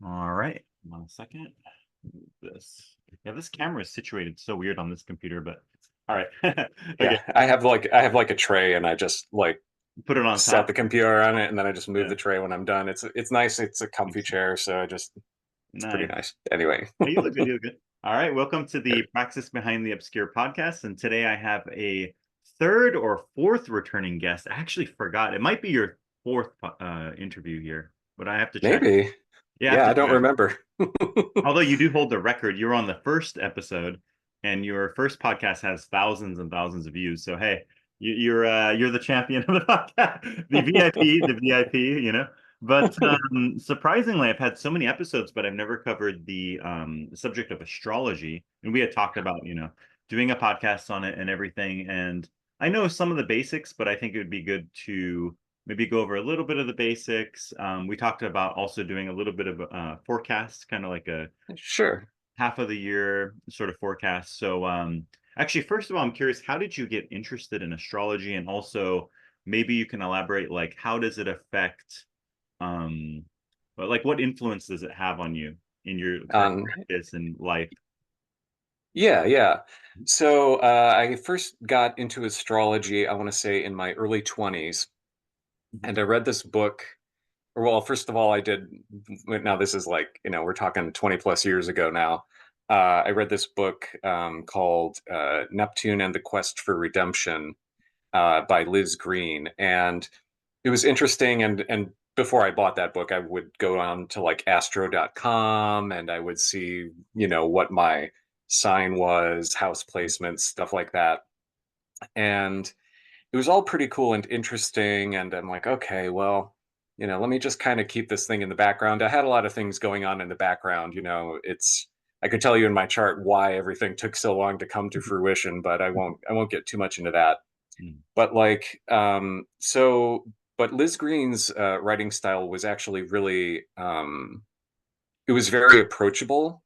All right, 1 second. Move this. Yeah, this camera is situated so weird on this computer, but all right. Okay, Yeah, I have like a tray, and I just like put it on set top. the computer on it, and then I just move Yeah, the tray when I'm done. It's nice. It's a comfy makes chair, so it's pretty nice. nice. Anyway, Hey, you look good. You look good. All right, welcome to the Praxis Behind the Obscure podcast. And today I have a third or fourth returning guest. I actually forgot. It might be your fourth interview here, but I have to check. maybe. Yeah, I have Yeah, to I don't check. remember. Although you do hold the record, you were on the first episode, and your first podcast has thousands and thousands of views. So hey, you're the champion of the podcast, the VIP, the VIP. But surprisingly, I've had so many episodes, but I've never covered the subject of astrology. And we had talked about doing a podcast on it and everything. And I know some of the basics, but I think it would be good to maybe go over a little bit of the basics. We talked about also doing a little bit of a forecast, kind of like a Sure. half of the year sort of forecast. So, actually, first of all, I'm curious, how did you get interested in astrology? And also, maybe you can elaborate, like, how does it affect, but like, what influence does it have on you in your current Um, practice and life? yeah, yeah. So I first got into astrology, I want to say in my early 20s, Mhm. and I read this book. Well, first of all, I did. Now, this is like, we're talking 20 plus years ago now. I read this book called Neptune and the Quest for Redemption by Liz Green. And it was interesting. And before I bought that book, I would go on to like astro.com, and I would see, what my sign was, house placements, stuff like that. And it was all pretty cool and interesting. And I'm like, okay, well, let me just kind of keep this thing in the background. I had a lot of things going on in the background. I could tell you in my chart why everything took so long to come to fruition, but I won't get too much into that. Mm. But but Liz Green's writing style was actually really, it was very approachable,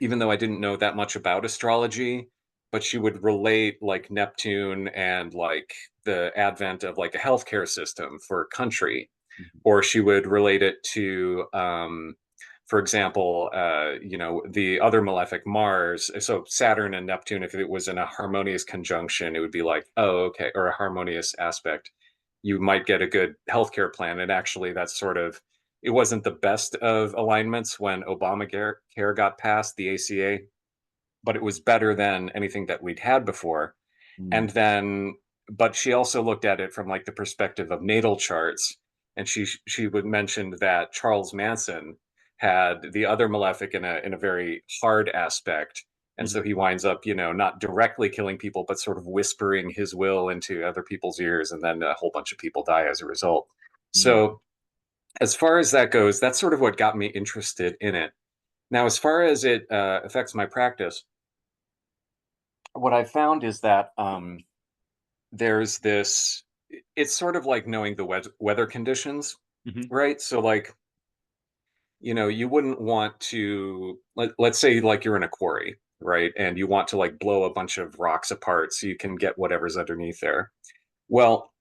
even though I didn't know that much about astrology. But she would relate like Neptune and like the advent of like a healthcare system for a country, Mhm. or she would relate it to, for example, the other malefic Mars. So Saturn and Neptune, if it was in a harmonious conjunction, it would be like, oh, okay, or a harmonious aspect, you might get a good healthcare plan. And actually, that's sort of, it wasn't the best of alignments when Obamacare got passed, the ACA, but it was better than anything that we'd had before. Mm. And then, but she also looked at it from like the perspective of natal charts, and she would mention that Charles Manson had the other malefic in a very hard aspect, and so Mhm. he winds up, not directly killing people, but sort of whispering his will into other people's ears, and then a whole bunch of people die as a result. Mm. So as far as that goes, that's sort of what got me interested in it. Now, as far as it affects my practice, what I found is that there's this, it's sort of like knowing the weather conditions, Mhm. right? So like, you wouldn't want to, let's say like you're in a quarry, right? And you want to like blow a bunch of rocks apart so you can get whatever's underneath there. Well,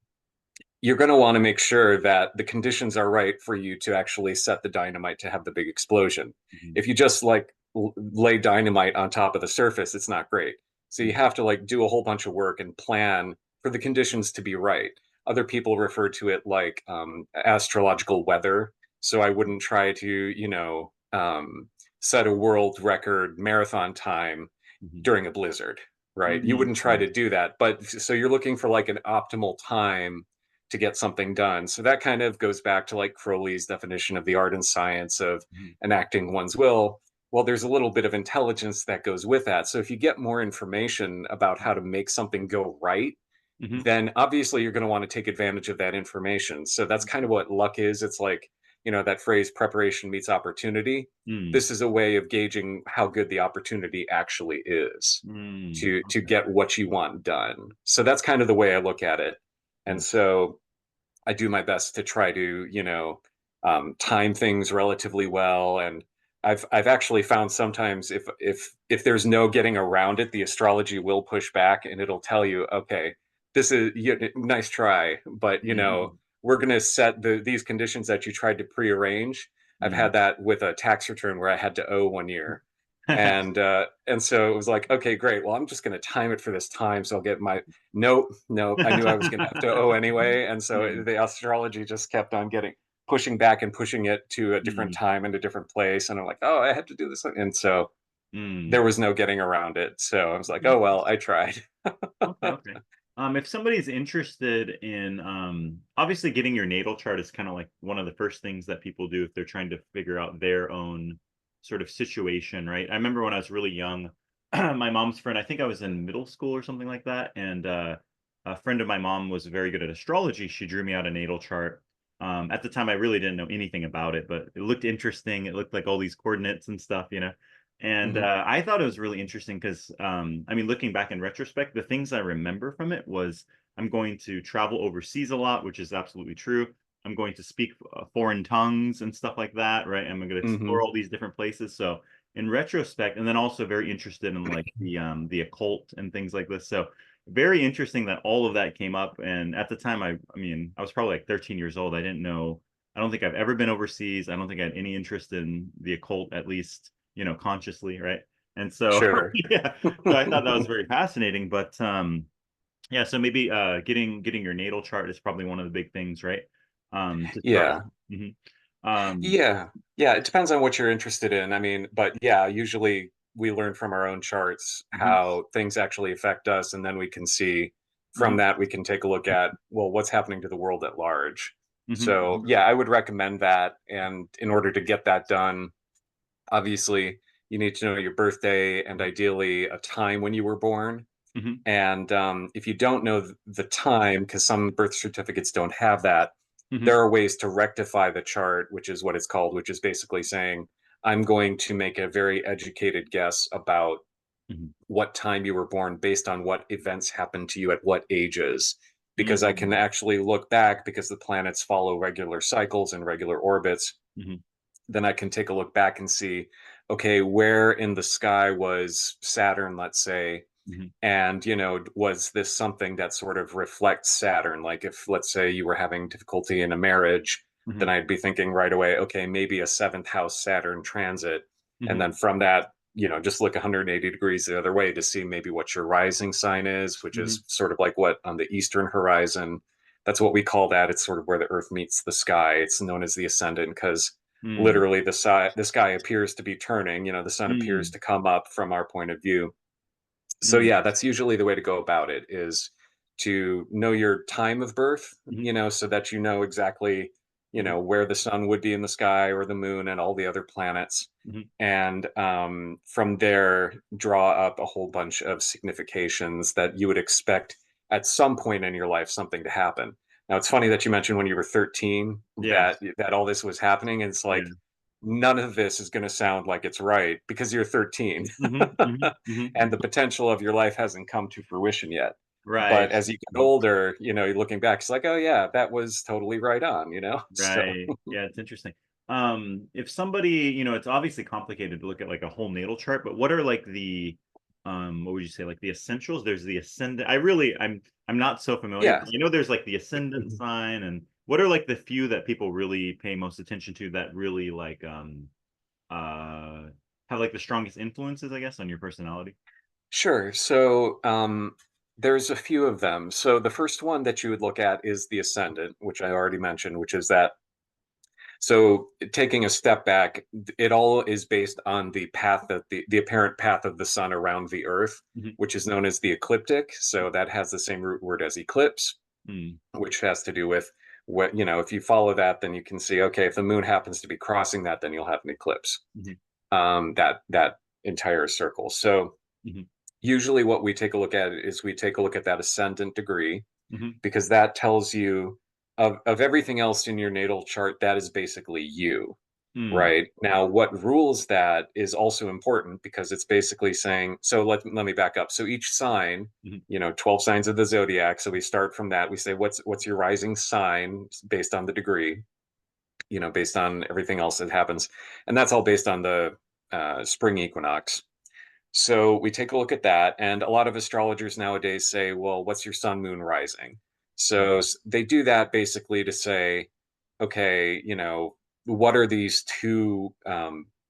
you're going to want to make sure that the conditions are right for you to actually set the dynamite to have the big explosion. Mhm. If you just like lay dynamite on top of the surface, it's not great. So you Mhm. have to like do a whole bunch of work and plan for the conditions to be right. Other people refer to it like astrological weather. So I wouldn't try to, set a world record marathon time Mhm. during a blizzard, right? You Mhm. wouldn't try Mhm. to do that. But so you're looking for like an optimal time to get something done. So that kind of goes back to like Crowley's definition of the art and science of Mhm. enacting one's will. Well, there's a little bit of intelligence that goes with that. So if you get more information about how to make something go right, Mhm. then obviously you're going to want to take advantage of that information. So that's kind of what luck is. It's like, that phrase preparation meets opportunity. Mm. This is a way of gauging how good the opportunity actually is Mm. to Okay. get what you want done. So that's kind of the way I look at it. And Mm. so I do my best to try to, time things relatively well. And I've actually found sometimes if there's no getting around it, the astrology will push back, and it'll tell you, okay, this is nice try, but Mhm. we're going to set these conditions that you tried to prearrange. I've Mm. had that with a tax return where I had to owe 1 year. And so it was like, okay, great. Well, I'm just going to time it for this time. So I'll get my, nope. I knew I was going to have to owe anyway. And so Mm. the astrology just kept on pushing back and pushing it to a different Mm. time and a different place. And I'm like, oh, I had to do this. And so Mm. there was no getting around it. So I was like, Okay. oh, well, I tried. Okay, okay. If somebody's interested in obviously getting your natal chart is kind of like one of the first things that people do if they're trying to figure out their own sort of situation, right? I remember when I was really young, my mom's friend, I think I was in middle school or something like that, and a friend of my mom was very good at astrology. She drew me out a natal chart. At the time, I really didn't know anything about it, but it looked interesting. It looked like all these coordinates and stuff, you know. And Hmm. I thought it was really interesting because, I mean, looking back in retrospect, the things I remember from it was I'm going to travel overseas a lot, which is absolutely true. I'm going to speak foreign tongues and stuff like that, right? I'm going to explore Hmm. all these different places. So in retrospect, and then also very interested in like the occult and things like this. So very interesting that all of that came up. And at the time, I mean, I was probably like 13 years old. I didn't know. I don't think I've ever been overseas. I don't think I had any interest in the occult, at least consciously, right? And so Sure. yeah, so I thought that was very fascinating. But yeah, so maybe getting your natal chart is probably one of the big things, right? To start Yeah. with. Um, Yeah. Yeah. It depends on what you're interested in. I mean, but yeah, usually we learn from our own charts mhm, how things actually affect us. And then we can see from mhm, that, we can take a look at, well, what's happening to the world at large. mhm, So, mhm, yeah, I would recommend that. And in order to get that done, obviously, you need to know your birthday and ideally a time when you were born. mhm, And if you don't know the time, because some birth certificates don't have that, mhm, there are ways to rectify the chart, which is what it's called, which is basically saying, I'm going to make a very educated guess about mhm, what time you were born based on what events happened to you at what ages. Because I can mhm, actually look back because the planets follow regular cycles and regular orbits. mhm, Then I can take a look back and see, okay, where in the sky was Saturn, let's say, mhm, and, was this something that sort of reflects Saturn? Like if, let's say, you were having difficulty in a marriage, then mhm, I'd be thinking right away, okay, maybe a seventh house Saturn transit. And mhm, then from that, just look 180 degrees the other way to see maybe what your rising sign is, which mhm, is sort of like what on the eastern horizon. That's what we call that. It's sort of where the earth meets the sky. It's known as the ascendant because mhm, literally the sky appears to be turning, the sun appears mhm, to come up from our point of view. So mhm, yeah, that's usually the way to go about it is to know your time of birth, mhm, so that you know exactly, mhm, where the sun would be in the sky or the moon and all the other planets. mhm, And from there, draw up a whole bunch of significations that you would expect at some point in your life something to happen. Now, it's funny that you mentioned when you were 13 yes, that all this was happening. And it's yeah, like none of this is going to sound like it's right because you're 13 mhm, mhm, mhm, and the potential of your life hasn't come to fruition yet. But right, as you get mhm. older, you're looking back, it's like, oh yeah, that was totally right on. So Right. Yeah, it's interesting. If somebody, it's obviously complicated to look at like a whole natal chart, but what are like the what would you say, like the essentials? There's the ascendant. I'm not so familiar, yeah. but there's like the ascendant sign, and what are like the few that people really pay most attention to that really like uh have like the strongest influences, I guess, on your personality? Sure. So there's a few of them. So the first one that you would look at is the ascendant, which I already mentioned, which is that. So taking a step back, it all is based on the path that the apparent path of the sun around the earth, Hmm. which is known as the ecliptic. So that has the same root word as eclipse, Hmm. which has to do with if you follow that, then you can see, okay, if the moon happens to be crossing that, then you'll have an eclipse. Hmm. That entire circle. So Hmm. usually what we take a look at is we take a look at that ascendant degree Hmm. because that tells you of everything else in your natal chart, that is basically you. Hmm. Right. Now, what rules that is also important because it's basically saying, so let me back up. So each sign, Hmm. 12 signs of the zodiac. So we start from that. We say, what's your rising sign based on the degree, based on everything else that happens. And that's all based on the spring equinox. So we take a look at that. And a lot of astrologers nowadays say, well, what's your sun, moon, rising? So they do that basically to say, okay, what are these two,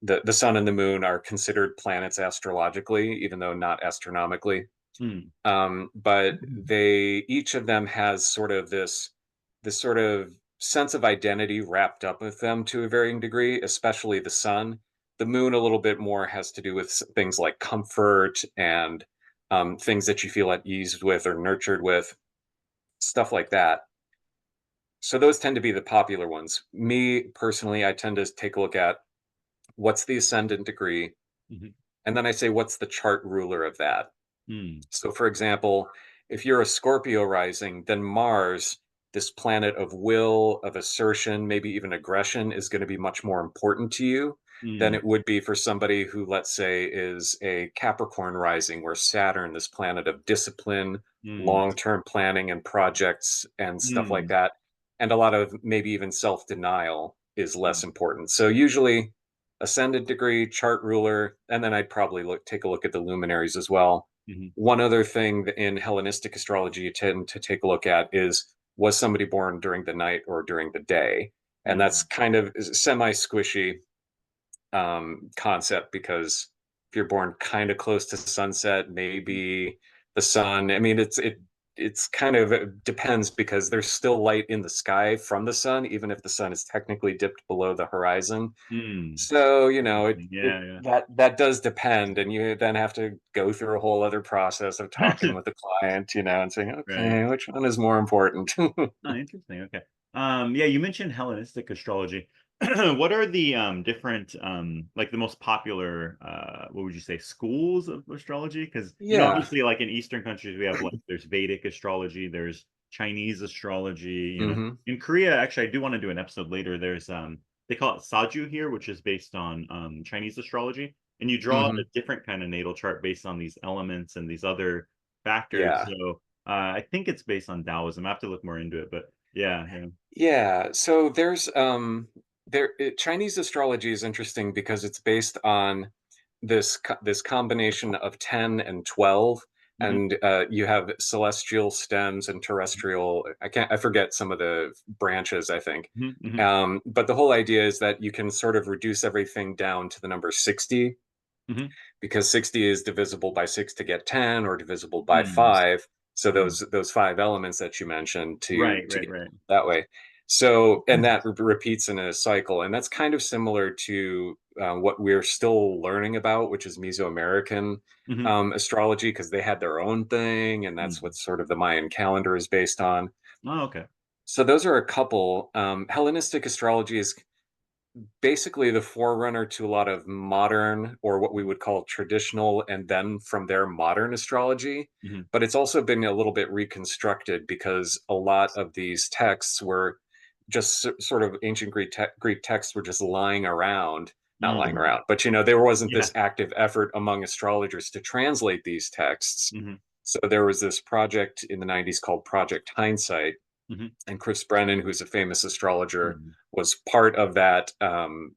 the sun and the moon are considered planets astrologically, even though not astronomically. Mm. But they, each of them has sort of this sort of sense of identity wrapped up with them to a varying degree, especially the sun. The moon a little bit more has to do with things like comfort and things that you feel at ease with or nurtured with, stuff like that. So those tend to be the popular ones. Me personally, I tend to take a look at what's the ascendant degree, Mhm. and then I say what's the chart ruler of that. Mm. So, for example, if you're a Scorpio rising, then Mars, this planet of will, of assertion, maybe even aggression, is going to be much more important to you than Mm. it would be for somebody who, let's say, is a Capricorn rising, where Saturn, this planet of discipline, Mm. long term planning and projects and stuff like Mm. that, and a lot of maybe even self denial is less Mm. important. So, usually, ascendant degree, chart ruler, and then I'd probably take a look at the luminaries as well. Mhm. One other thing in Hellenistic astrology you tend to take a look at is, was somebody born during the night or during the day? And that's Mm. kind of semi squishy concept, because if you're born kind of close to sunset, maybe the sun. I mean, it's kind of, it depends, because there's still light in the sky from the sun, even if the sun is technically dipped below the horizon. Mm. So, Interesting. it Yeah, yeah. that does depend, and you then have to go through a whole other process of talking with the client, and saying, Right. okay, which one is more important? Oh, interesting. Okay. Yeah, you mentioned Hellenistic astrology. What are the different like the most popular what would you say schools of astrology? Because Yeah. obviously like in Eastern countries we have like there's Vedic astrology, there's Chinese astrology. Hmm. In Korea, actually I do want to do an episode later. There's they call it Saju here, which is based on Chinese astrology. And you draw a Hmm. different kind of natal chart based on these elements and these other factors. Yeah. So I think it's based on Taoism. I have to look more into it, but yeah, yeah. Yeah. So there's Chinese astrology is interesting because it's based on this combination of 10 and 12, Hmm. and you have celestial stems and terrestrial. I forget some of the branches, I think. Hmm. Hmm. But the whole idea is that you can sort of reduce everything down to the number 60, Hmm. because 60 is divisible by 6 to get 10, or divisible by Hmm. 5. So Hmm. those five elements that you mentioned, Right, to right, get right. that way. So, and that repeats in a cycle, and that's kind of similar to what we're still learning about, which is Mesoamerican Hmm. astrology, because they had their own thing, and that's what Hmm. sort of the Mayan calendar is based on. Oh, okay. So those are a couple. Hellenistic astrology is basically the forerunner to a lot of modern, or what we would call traditional, and then from there modern astrology. Hmm. But it's also been a little bit reconstructed, because a lot of these texts were just sort of ancient Greek texts were just lying around, not lying Hmm. around, but there wasn't Yeah. this active effort among astrologers to translate these texts. Hmm. So there was this project in the 90s called Project Hindsight, Hmm. and Chris Brennan, who's a famous astrologer, Hmm. was part of that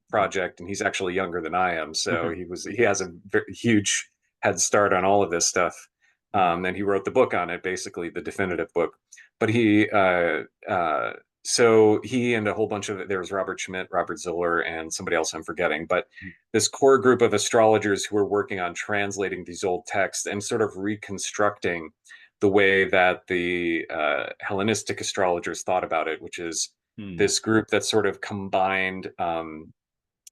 project, and he's actually younger than I am, so Okay. he has a huge head start on all of this stuff. Hmm. And he wrote the book on it, basically the definitive book. But so he and a whole bunch of, there was Robert Schmidt, Robert Zoller, and somebody else I'm forgetting, but this core group of astrologers who were working on translating these old texts and sort of reconstructing the way that the Hellenistic astrologers thought about it, which is Hmm. this group that sort of combined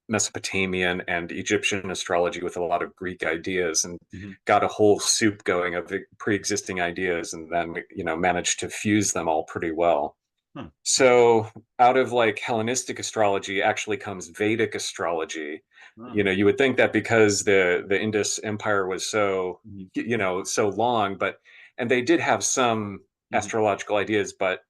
Mesopotamian and Egyptian astrology with a lot of Greek ideas, and Hmm. got a whole soup going of pre-existing ideas, and then managed to fuse them all pretty well. Huh. So out of like Hellenistic astrology actually comes Vedic astrology. Oh. You would think that because the Indus Empire was so, Hmm. so long, but, and they did have some Hmm. astrological ideas, but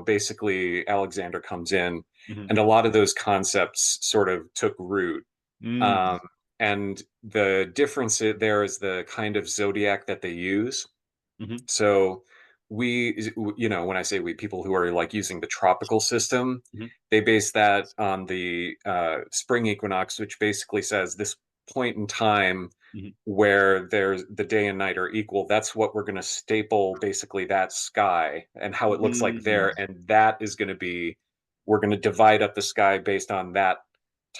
basically Alexander comes in, Hmm. and a lot of those concepts sort of took root. Hmm. Um, and the difference there is the kind of zodiac that they use. Hmm. So when I say we, people who are like using the tropical system, Hmm. they base that on the spring equinox, which basically says this point in time Hmm. where there's the day and night are equal. That's what we're going to staple, basically, that sky and how it looks like Hmm. there. And that is going to be, we're going to divide up the sky based on that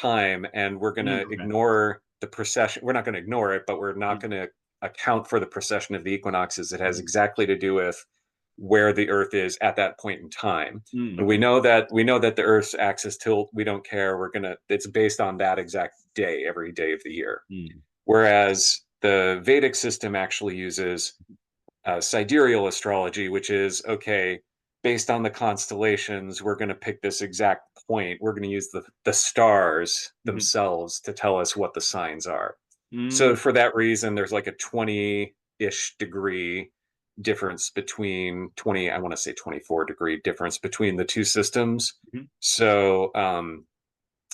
time, and we're going to Okay. ignore the precession. We're not going to ignore it, but we're not going to account for the precession of the equinoxes. It has exactly to do with where the Earth is at that point in time. And Okay. we know that the Earth's axis tilt, we don't care. It's based on that exact day, every day of the year. Whereas the Vedic system actually uses sidereal astrology, which is, okay, based on the constellations, we're going to pick this exact point. We're going to use the stars themselves to tell us what the signs are. So for that reason, there's like a 20-ish degree difference between 20, I want to say 24-degree difference between the two systems. So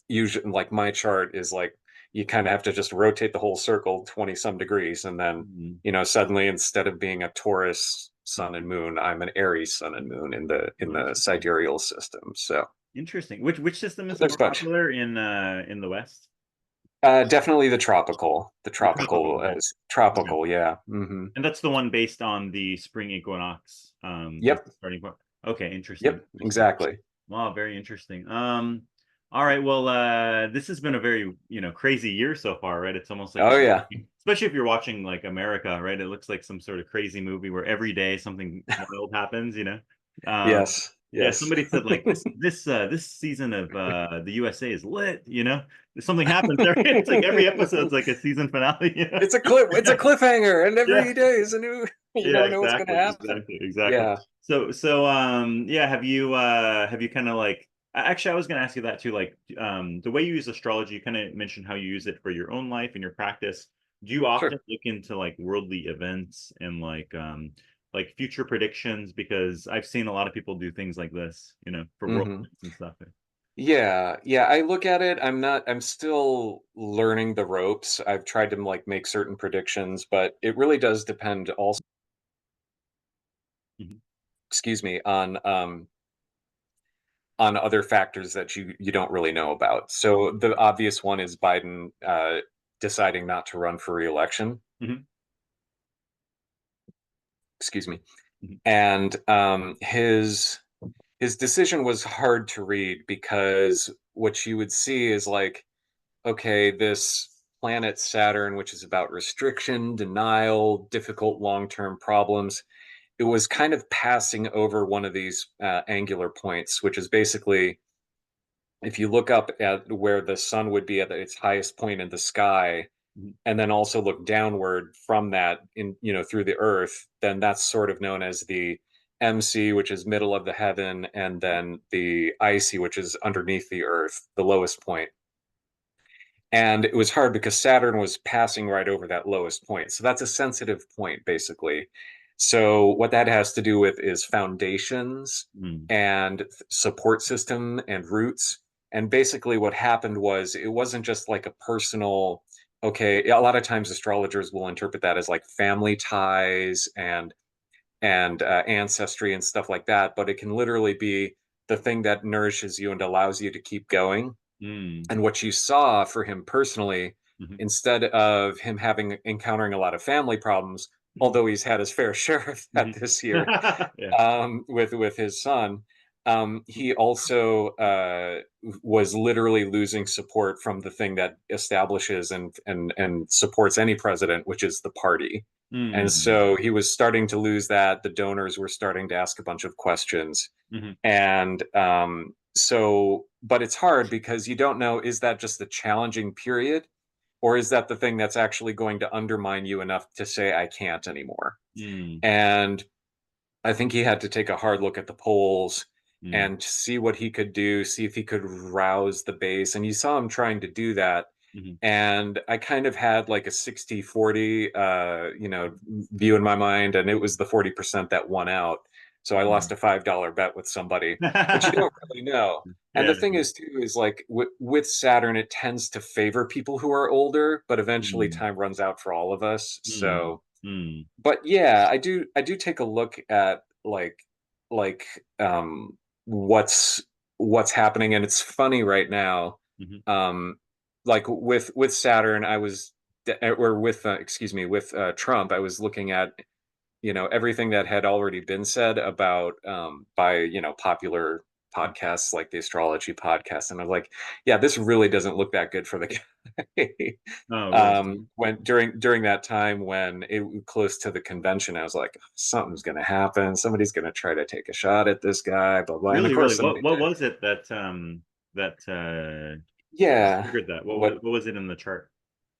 usually, like, my chart is like, you kind of have to just rotate the whole circle 20 some degrees, and then suddenly, instead of being a Taurus sun and moon, I'm an Aries sun and moon in the sidereal system. So interesting. Which system is there's more a bunch. popular in the West? Definitely the tropical. The The tropical, tropical okay. is tropical, yeah. Mm-hmm. And that's the one based on the spring equinox. As Yep. the starting point. Okay, interesting. Yep. Exactly. Wow, very interesting. All right. Well, this has been a very, crazy year so far, right? It's almost like Oh yeah. especially if you're watching like America, right? It looks like some sort of crazy movie where every day something wild happens. Yes. Yeah, Yes. somebody said like this season of the USA is lit. Something happens it's like every episode's like a season finale. It's a cliffhanger, and Yeah. every day is a new. You Yeah, never know what's going to exactly, happen. exactly. Yeah. So yeah, have you kind of like actually I was gonna ask you that too, like the way you use astrology, you kind of mentioned how you use it for your own life and your practice. Do you often Sure. look into like worldly events and like future predictions? Because I've seen a lot of people do things like this, for world Mm-hmm. events and stuff. Yeah, yeah, I look at it. I'm still learning the ropes. I've tried to like make certain predictions, but it really does depend also, Mhm. excuse me, on other factors that you don't really know about. So the obvious one is Biden deciding not to run for re-election. Mhm. Excuse me. Mhm. And his decision was hard to read, because what you would see is like, okay, this planet Saturn, which is about restriction, denial, difficult long-term problems, it was kind of passing over one of these angular points, which is basically, if you look up at where the sun would be at its highest point in the sky, Mhm. and then also look downward from that through the Earth, then that's sort of known as the MC, which is middle of the heaven, and then the IC, which is underneath the Earth, the lowest point. And it was hard because Saturn was passing right over that lowest point. So that's a sensitive point, basically. So what that has to do with is foundations Mhm. and support system and roots. And basically what happened was, it wasn't just like a personal, okay, a lot of times astrologers will interpret that as like family ties and ancestry and stuff like that, but it can literally be the thing that nourishes you and allows you to keep going. Mhm. And what you saw for him personally, Mhm. instead of him encountering a lot of family problems, Mhm. although he's had his fair share of that Mhm. this year, Yeah. with his son, he also was literally losing support from the thing that establishes and supports any president, which is the party. And Mhm. so he was starting to lose that. The donors were starting to ask a bunch of questions, Mhm. and but it's hard because you don't know, is that just a challenging period, or is that the thing that's actually going to undermine you enough to say, I can't anymore? Mhm. And I think he had to take a hard look at the polls Mhm. and see what he could do, see if he could rouse the base. And you saw him trying to do that. Mhm. And I kind of had like a 60-40, view in my mind, and it was the 40% that won out. So I lost Mhm. a $5 bet with somebody, but you don't really know. And Yeah. the thing is, too, is like with Saturn, it tends to favor people who are older, but eventually Mm. time runs out for all of us. Mm. So, Mm. but yeah, I do take a look at like um what's happening, and it's funny right now. Mhm. um like with Saturn, I was or with excuse me, with Trump, I was looking at everything that had already been said about by popular podcasts like the astrology podcast, and I'm like, yeah, this really doesn't look that good for the guy. Oh, really? When during that time when it was close to the convention, I was like, something's going to happen. Somebody's going to try to take a shot at this guy, blah blah. And of Really, really. course, What somebody what did. was it that Yeah. triggered that? What? What was it in the chart?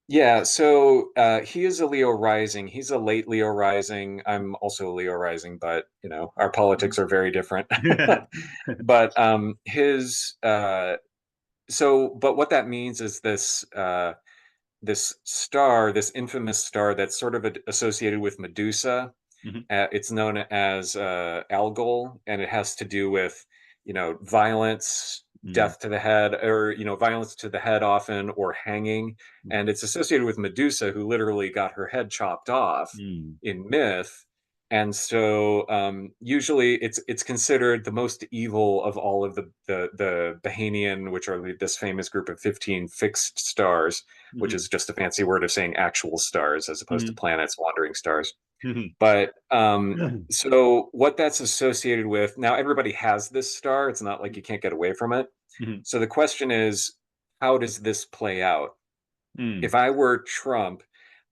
Yeah. So he is a Leo rising. He's a late Leo rising. I'm also a Leo rising, but our politics are very different. But his but what that means is this star, this infamous star that's sort of associated with Medusa. Mhm. It's known as Algol, and it has to do with, violence, Mm, death to the head, or violence to the head often, or hanging. mhm, And it's associated with Medusa, who literally got her head chopped off mm, in myth. And so usually it's considered the most evil of all of the Bahanian, which are this famous group of 15 fixed stars, which mhm, is just a fancy word of saying actual stars as opposed to mhm, planets, wandering stars. mhm, But mhm, so what that's associated with, now everybody has this star. It's not like you can't get away from it. mhm, So the question is, how does this play out? mm, If I were Trump,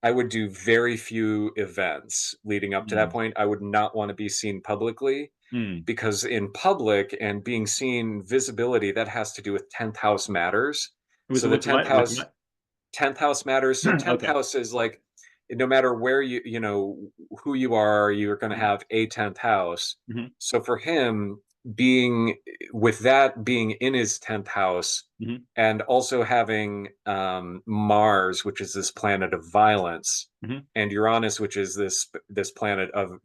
I would do very few events leading up to that mm, point. I would not want to be seen publicly, mm. because in public and being seen, visibility, that has to do with 10th house matters. So the With 10th what? With house what? 10th house matters. So 10th Okay. house is like, no matter where who you are, you're going to Mhm, have a 10th house. mhm, So for him, being with that being in his 10th house, mhm, and also having Mars, which is this planet of violence, mhm, and Uranus, which is this planet of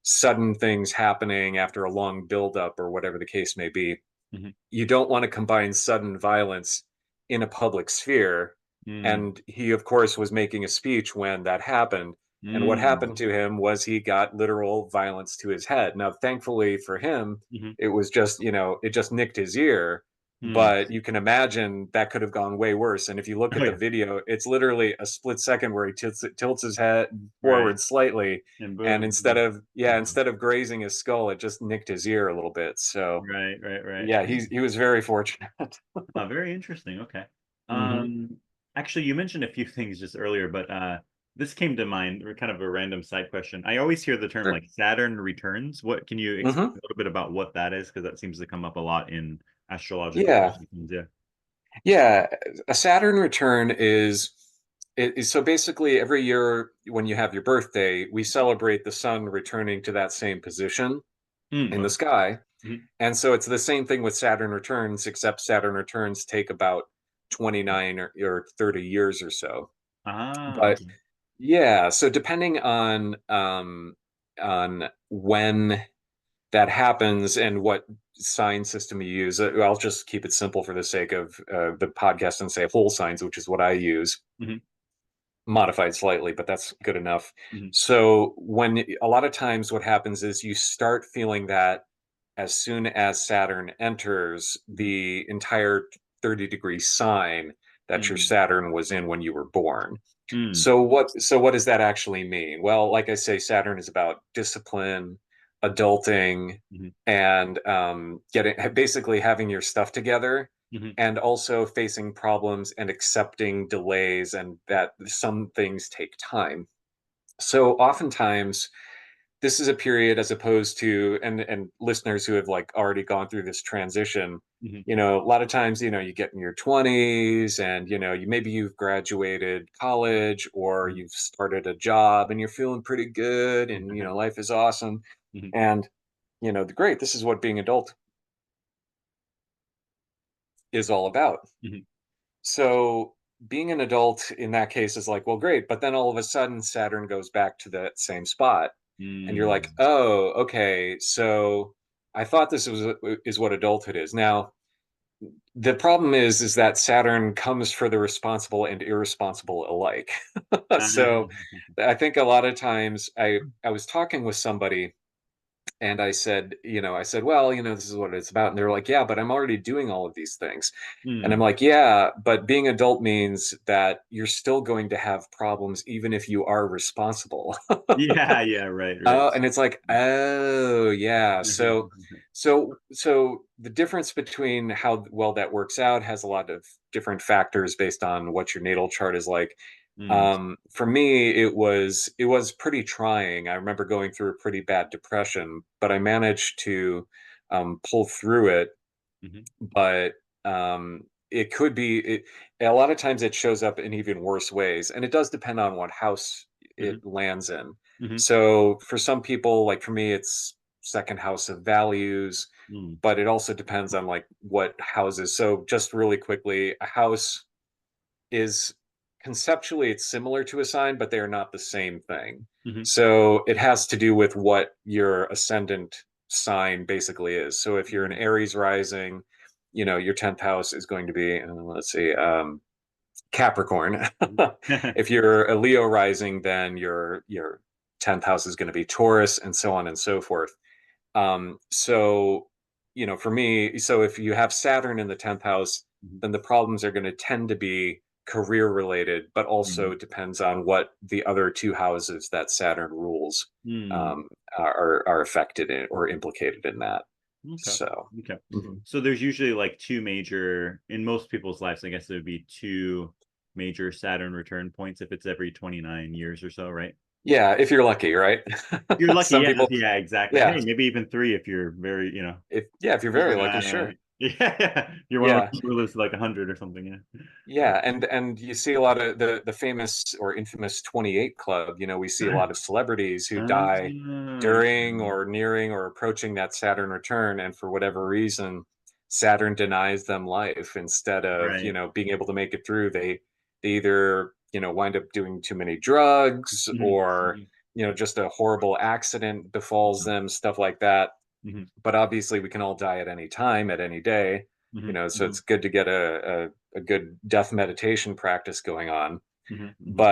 sudden things happening after a long buildup or whatever the case may be. mhm, You don't want to combine sudden violence in a public sphere. mm, And he, of course, was making a speech when that happened. And what mm, happened to him was he got literal violence to his head. Now, thankfully for him, mhm, it was just, it just nicked his ear. mm. But you can imagine that could have gone way worse. And if you look Oh at the yeah. video, it's literally a split second where he tilts his head Right. forward slightly. And And boom. instead of, yeah, Mhm. instead of grazing his skull, it just nicked his ear a little bit. So, Right, right, right. yeah, he was very fortunate. Very interesting. Okay. Hmm. Um, Actually, you mentioned a few things just earlier, but this came to mind, or kind of a random side question. I always hear the term Sure. like Saturn returns. What can you explain Hmm. a little bit about what that is? Because that seems to come up a lot in astrological Yeah, questions. Yeah. yeah. A Saturn return is so basically every year when you have your birthday, we celebrate the sun returning to that same position Mm, in the okay. sky. Mhm. And so it's the same thing with Saturn returns, except Saturn returns take about 29 or 30 years or so. Ah, But okay. yeah, so depending on when that happens and what sign system you use. I'll just keep it simple for the sake of the podcast and say whole signs, which is what I use, Hmm. modified slightly, but that's good enough. Hmm. So when a lot of times what happens is you start feeling that as soon as Saturn enters Hmm. the entire 30-degree sign that your Hmm. Saturn was in when you were born. Mm. So what does that actually mean? Well, like I say, Saturn is about discipline, adulting, Hmm. and getting basically having your stuff together, Hmm. and also facing problems and accepting delays, and that some things take time. So oftentimes this is a period, as opposed to, and listeners who have like already gone through this transition, Hmm. a lot of times, you get in your 20s, and you've graduated college, or Hmm. you've started a job and you're feeling pretty good, and life is awesome. Hmm. And great, this is what being adult is all about. Hmm. So being an adult in that case is like, well, great, but then all of a sudden Saturn goes back to that same spot, and you're like, Mm. oh, okay, so I thought this is what adulthood is. Now, the problem is that Saturn comes for the responsible and irresponsible alike. Ah. So I think a lot of times I was talking with somebody, And I said, well, this is what it's about. And they're like, yeah, but I'm already doing all of these things. And I'm Mm. like, yeah, but being adult means that you're still going to have problems, even if you are responsible. Yeah, yeah, right, right. And it's like, oh yeah. So the difference between how well that works out has a lot of different factors based on what your natal chart is like. Mm. For me, it was pretty trying. I remember going through a pretty bad depression, but I managed to pull through it. Mhm. But it could be a lot of times it shows up in even worse ways, and it does depend on what house Mhm. it lands in. Mhm. So for some people, like for me, it's second house of values, Mm. but it also depends on like what houses. So just really quickly, a house is conceptually it's similar to a sign, but they are not the same thing. Mhm. So it has to do with what your ascendant sign basically is. So if you're an Mm. Aries rising, your 10th house is going to be, let's see, Capricorn. Mhm. If you're a Leo rising, then your 10th house is going to be Taurus, and so on and so forth. So, for me, so if you have Saturn in the 10th house, Mhm. then the problems are going to tend to be career related, but also Mm. depends on what the other two houses that Saturn rules Mm. um, are affected in or implicated in that. Okay. So, Okay. mhm. So there's usually like two major in most people's lives, I guess there would be two major Saturn return points if it's every 29 years or so, right? Yeah, if you're lucky, right? You're lucky, Some yeah, people, yeah, exactly. yeah, Hey, maybe even three if you're very, if you're very lucky, sure. yeah, you're one of Yeah. those who lives to like 100 or something, yeah. Yeah, and you see a lot of the famous or infamous 28 Club. We see a lot of celebrities who die Ah, during or nearing or approaching that Saturn return, and for whatever reason, Saturn denies them life instead of, right. being able to make it through. They either, wind up doing too many drugs, Mhm, or, mhm, just a horrible accident befalls mhm, them, stuff like that. mhm, But obviously we can all die at any time, at any day, mhm, so mhm, it's good to get a good death meditation practice going on. mhm, mhm.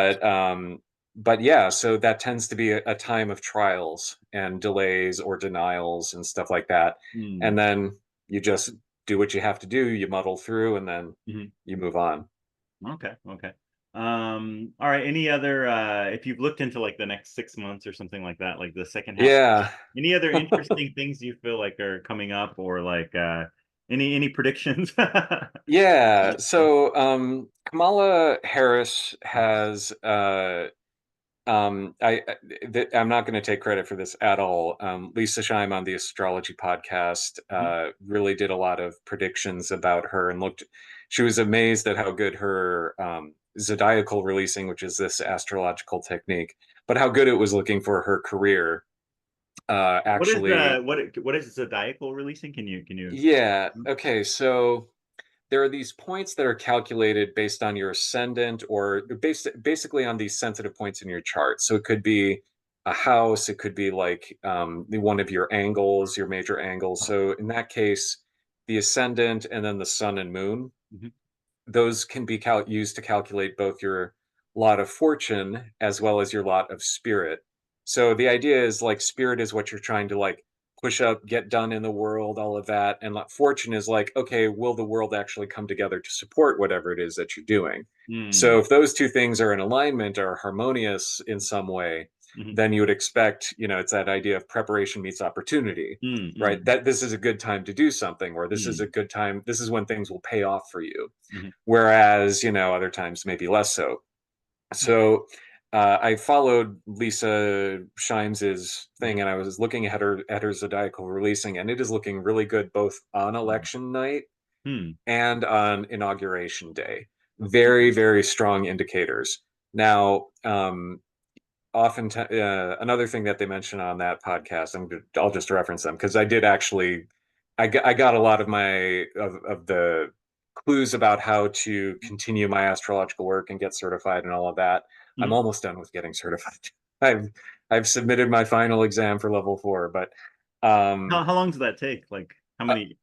But yeah, so that tends to be a time of trials and delays or denials and stuff like that. Mm, And then you just do what you have to do, you muddle through, and then mhm. you move on. Okay, okay. All right, any other if you've looked into like the next 6 months or something like that, like the second half, Yeah. any other interesting things you feel like are coming up or like any predictions? Yeah, so Kamala Harris has I'm not going to take credit for this at all. Lisa Scheim on the Astrology podcast really did a lot of predictions about her, and looked. She was amazed at how good her zodiacal releasing, which is this astrological technique, but how good it was looking for her career. What is Actually, what is zodiacal releasing? Can you yeah. Okay, so there are these points that are calculated based on your ascendant, or basically on these sensitive points in your chart. So it could be a house, it could be like one of your angles, your major angles. So in that case, the ascendant and then the sun and moon, Mhm. those can be used to calculate both your lot of fortune as well as your lot of spirit. So the idea is like spirit is what you're trying to like push up, get done in the world, all of that. And like fortune is like, okay, will the world actually come together to support whatever it is that you're doing? So Mm, if those two things are in alignment, are harmonious in some way, mhm, then you would expect, it's that idea of preparation meets opportunity, mm, right? mm, That this is a good time to do something, or this is a mm, good time, this is when things will pay off for you. mhm, Whereas, other times maybe less so. So I followed Lisa Schimes's thing, mhm, and I was looking at her zodiacal releasing, and it is looking really good both on mhm, election night mm, and on inauguration day. mm, Very, very strong indicators. Now, often another thing that they mention on that podcast, I'll just reference them because I did actually, I got a lot of of the clues about how to continue my astrological work and get certified and all of that. I'm mhm. almost done with getting certified. I've I've submitted my final exam for level 4, but um, How long does that take? Like how many?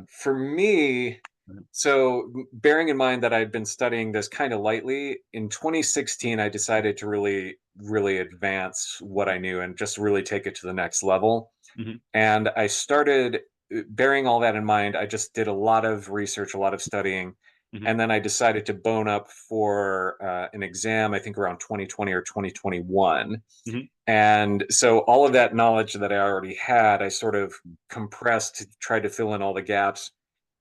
for me, Mhm, so bearing in mind that I'd been studying this kind of lightly, in 2016, I decided to really, really advance what I knew and just really take it to the next level. Mhm. And I started bearing all that in mind. I just did a lot of research, a lot of studying. Mhm. And then I decided to bone up for an exam, I think around 2020 or 2021. Mhm. And so all of that knowledge that I already had, I sort of compressed to try to fill in all the gaps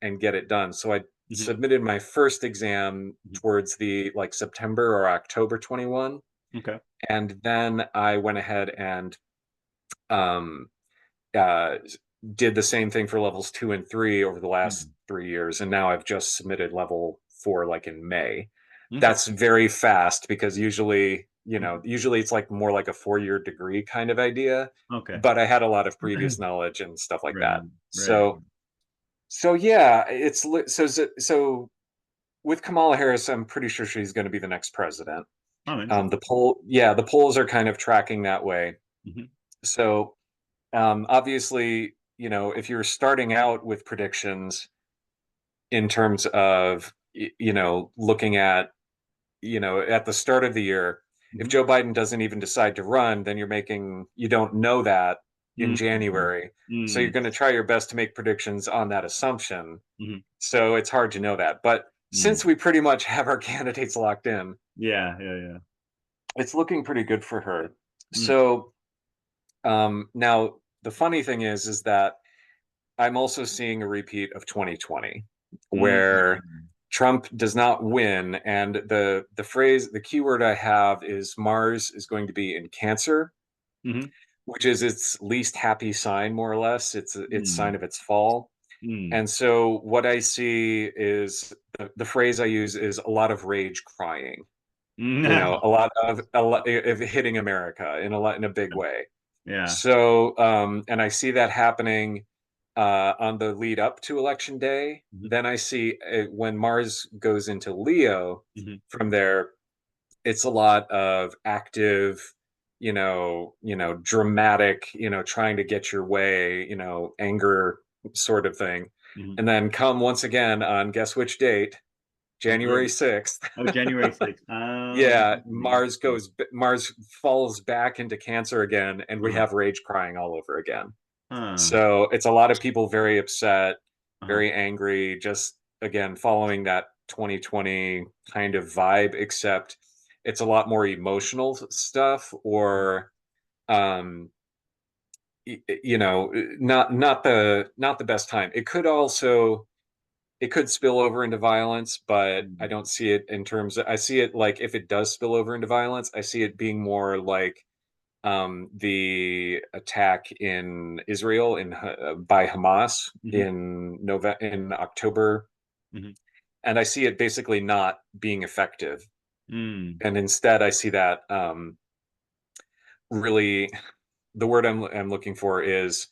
and get it done. So I Mhm. submitted my first exam Mhm. towards the like September or October 21. Okay. And then I went ahead and um, uh, did the same thing for levels 2 and 3 over the last Mhm. 3 years. And now I've just submitted level 4 like in May. Okay. That's very fast because usually, Mhm. usually it's like more like a 4 year degree kind of idea. Okay. But I had a lot of previous knowledge and stuff like Right that. on. Right So, on. so yeah, so with Kamala Harris, I'm pretty sure she's going to be the next president. Oh, interesting. The polls are kind of tracking that way. Mhm. So obviously, if you're starting out with predictions in terms of, looking at, at the start of the year, if Mhm. Joe Biden doesn't even decide to run, then you don't know that in Mhm. January. So you're Mm. going to try your best to make predictions on that assumption. Mhm. So it's hard to know that. But Mm. since we pretty much have our candidates locked in, Yeah. Yeah. Yeah. it's looking pretty good for her. Mm. So now the funny thing is that I'm also seeing a repeat of 2020, where Mm. Trump does not win, and the keyword I have is Mars is going to be in Cancer, Mhm. which is its least happy sign, more or less. It's sign Mm. of its fall. Mm. And so what I see is the phrase I use is a lot of rage crying. Mm. A lot of hitting America in a big way. Yeah. So, and I see that happening on the lead up to election day. Mhm. Then I see when Mars goes into Leo Mhm. from there, it's a lot of active, dramatic, trying to get your way, anger sort of thing. Mhm. And then come once again on guess which date? January January. 6th. Oh, January 6th. Oh, Yeah, interesting. Interesting. Mars falls back into Cancer again, and we Uh-huh. have rage crying all over again. Huh. So it's a lot of people very upset, Uh-huh. very angry, just again following that 2020 kind of vibe, except it's a lot more emotional stuff, or um, not the best time. It could spill over into violence, but I Mm. don't see it in terms of, I see it like if it does spill over into violence, I see it being more like the attack in Israel by Hamas Mhm. in October, Mhm. and I see it basically not being effective, Mm. and instead I see that really the word I'm looking for is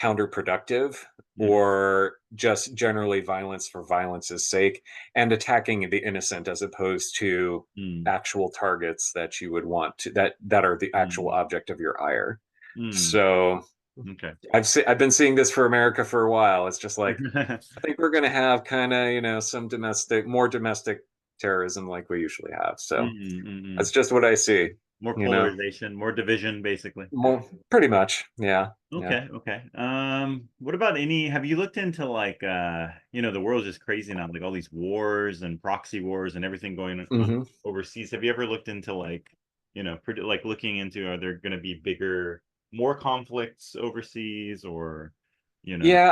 counterproductive, Mhm. or just generally violence for violence's sake, and attacking the innocent as opposed to Mm. actual targets that you would want to that are the actual Mm. object of your ire. Mm. So Okay. I've been seeing this for America for a while. It's just like I think we're going to have kind of some more domestic terrorism like we usually have. So Mm. Mm. that's just what I see. More You know, polarization, more division, basically. more pretty much. Yeah, yeah. Okay, okay. What about have you looked into like the world's just crazy now, like all these wars and proxy wars and everything going on Hmm. overseas. Have you ever looked into like, like looking into are there going to be more conflicts overseas or, you know? Yeah,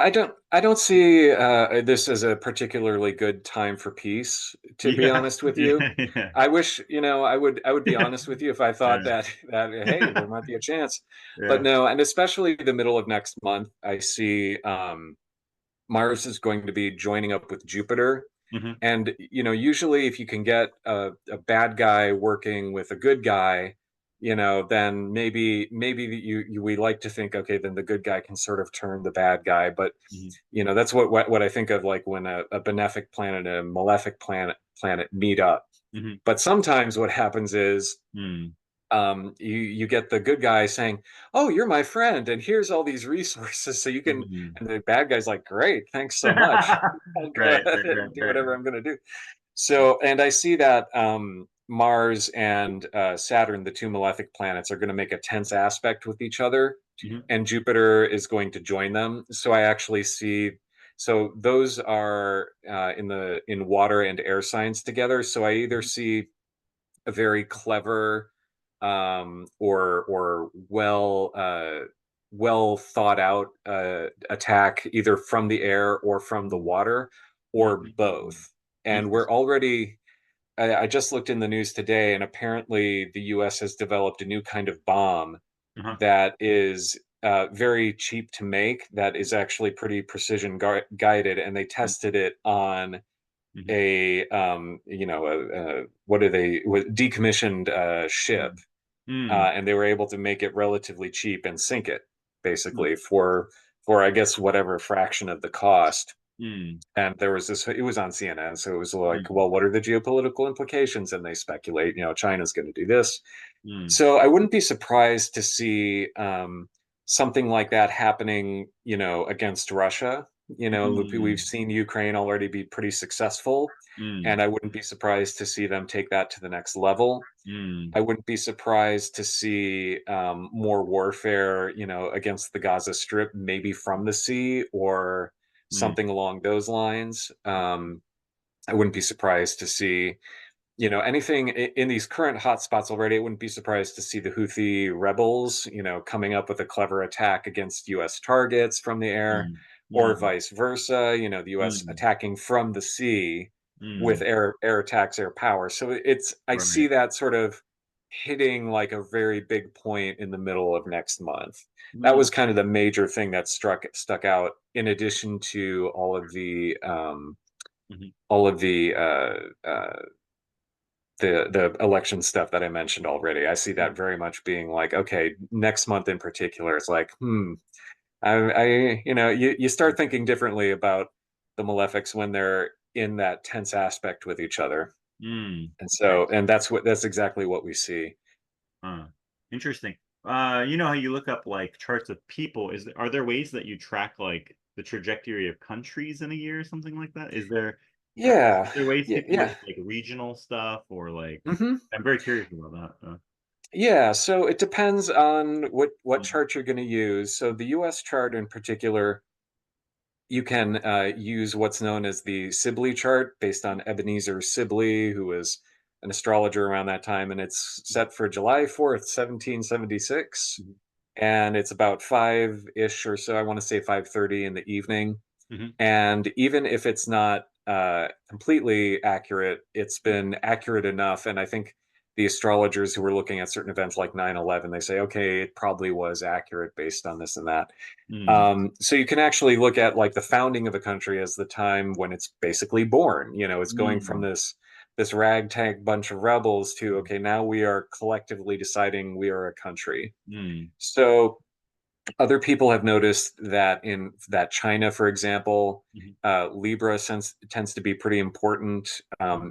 I don't see this as a particularly good time for peace, to be Yeah. honest with you. Yeah, yeah. I wish, I would be honest with you if I thought Yeah. that hey, there might be a chance. But Yeah. no, and especially the middle of next month, I see Mars is going to be joining up with Jupiter. Hmm. And usually if you can get a bad guy working with a good guy, then maybe we like to think, okay, then the good guy can sort of turn the bad guy. But Hmm. that's what I think of, like when a benefic planet and a malefic planet meet up. Hmm. But sometimes what happens is Hmm. you get the good guy saying, "Oh, you're my friend, and here's all these resources, so you can." Hmm. And the bad guy's like, "Great, thanks so much. I'll go Right, ahead right, right, and do right, whatever I'm going to do." So, and I see that Mars and Saturn, the two malefic planets, are going to make a tense aspect with each other Mhm. and Jupiter is going to join them. So I actually see, so those are in water and air signs together. So I either see a very clever or well thought out attack either from the air or from the water or Mhm. both. And we're Interesting. already, I just looked in the news today, and apparently the US has developed a new kind of bomb Uh-huh. that is very cheap to make, that is actually pretty precision guided, and they tested it on Mhm. a what are they decommissioned ship, Mhm. Mm. and they were able to make it relatively cheap and sink it Mm. basically for I guess whatever fraction of the cost. Mm. And there was this, it was on CNN, so it was like, Mm. well, what are the geopolitical implications? And they speculate, China's going to do this. Mm. So I wouldn't be surprised to see something like that happening, against Russia. We've Mm. seen Ukraine already be pretty successful, Mm. and I wouldn't be surprised to see them take that to the next level. Mm. I wouldn't be surprised to see more warfare, against the Gaza Strip, maybe from the sea or Mm. something along those lines. I wouldn't be surprised to see, anything in these current hotspots already. I wouldn't be surprised to see the Houthi rebels, coming up with a clever attack against U.S. targets from the air, Mm. or Mm. vice versa. The U.S. Mm. attacking from the sea with Mm. air attacks, air power. So I see Right. that sort of hitting like a very big point in the middle of next month. That Mm. was kind of the major thing that stuck out, in addition to Mhm. all of the election stuff that I mentioned already. I see that Mm. very much being like, okay, next month in particular, it's like, you start thinking differently about the malefics when they're in that tense aspect with each other. Mm. And Right. so, and that's exactly what we see. Interesting. You know how you look up like charts of people? Are there ways that you track like the trajectory of countries in a year or something like that? Yeah, Is there ways yeah, people look yeah. at like regional stuff or like Hmm. I'm very curious about that. Yeah, so it depends on what Mm. chart you're going to use. So the US chart in particular, you can use what's known as the Sibley chart, based on Ebenezer Sibley, who was an astrologer around that time, and it's set for July 4th, 1776, Mhm. and it's about 5-ish or so. I want to say 5:30 in the evening. Mhm. And even if it's not completely accurate, it's been accurate enough. And I think the astrologers who were looking at certain events like 9/11, they say, okay, it probably was accurate based on this and that. Mm. So you can actually look at like the founding of a country as the time when it's basically born. It's going from Mm. this ragtag bunch of rebels to, okay, now we are collectively deciding we are a country. Mm. So other people have noticed that in that China, for example, Mhm. Libra tends to be pretty important.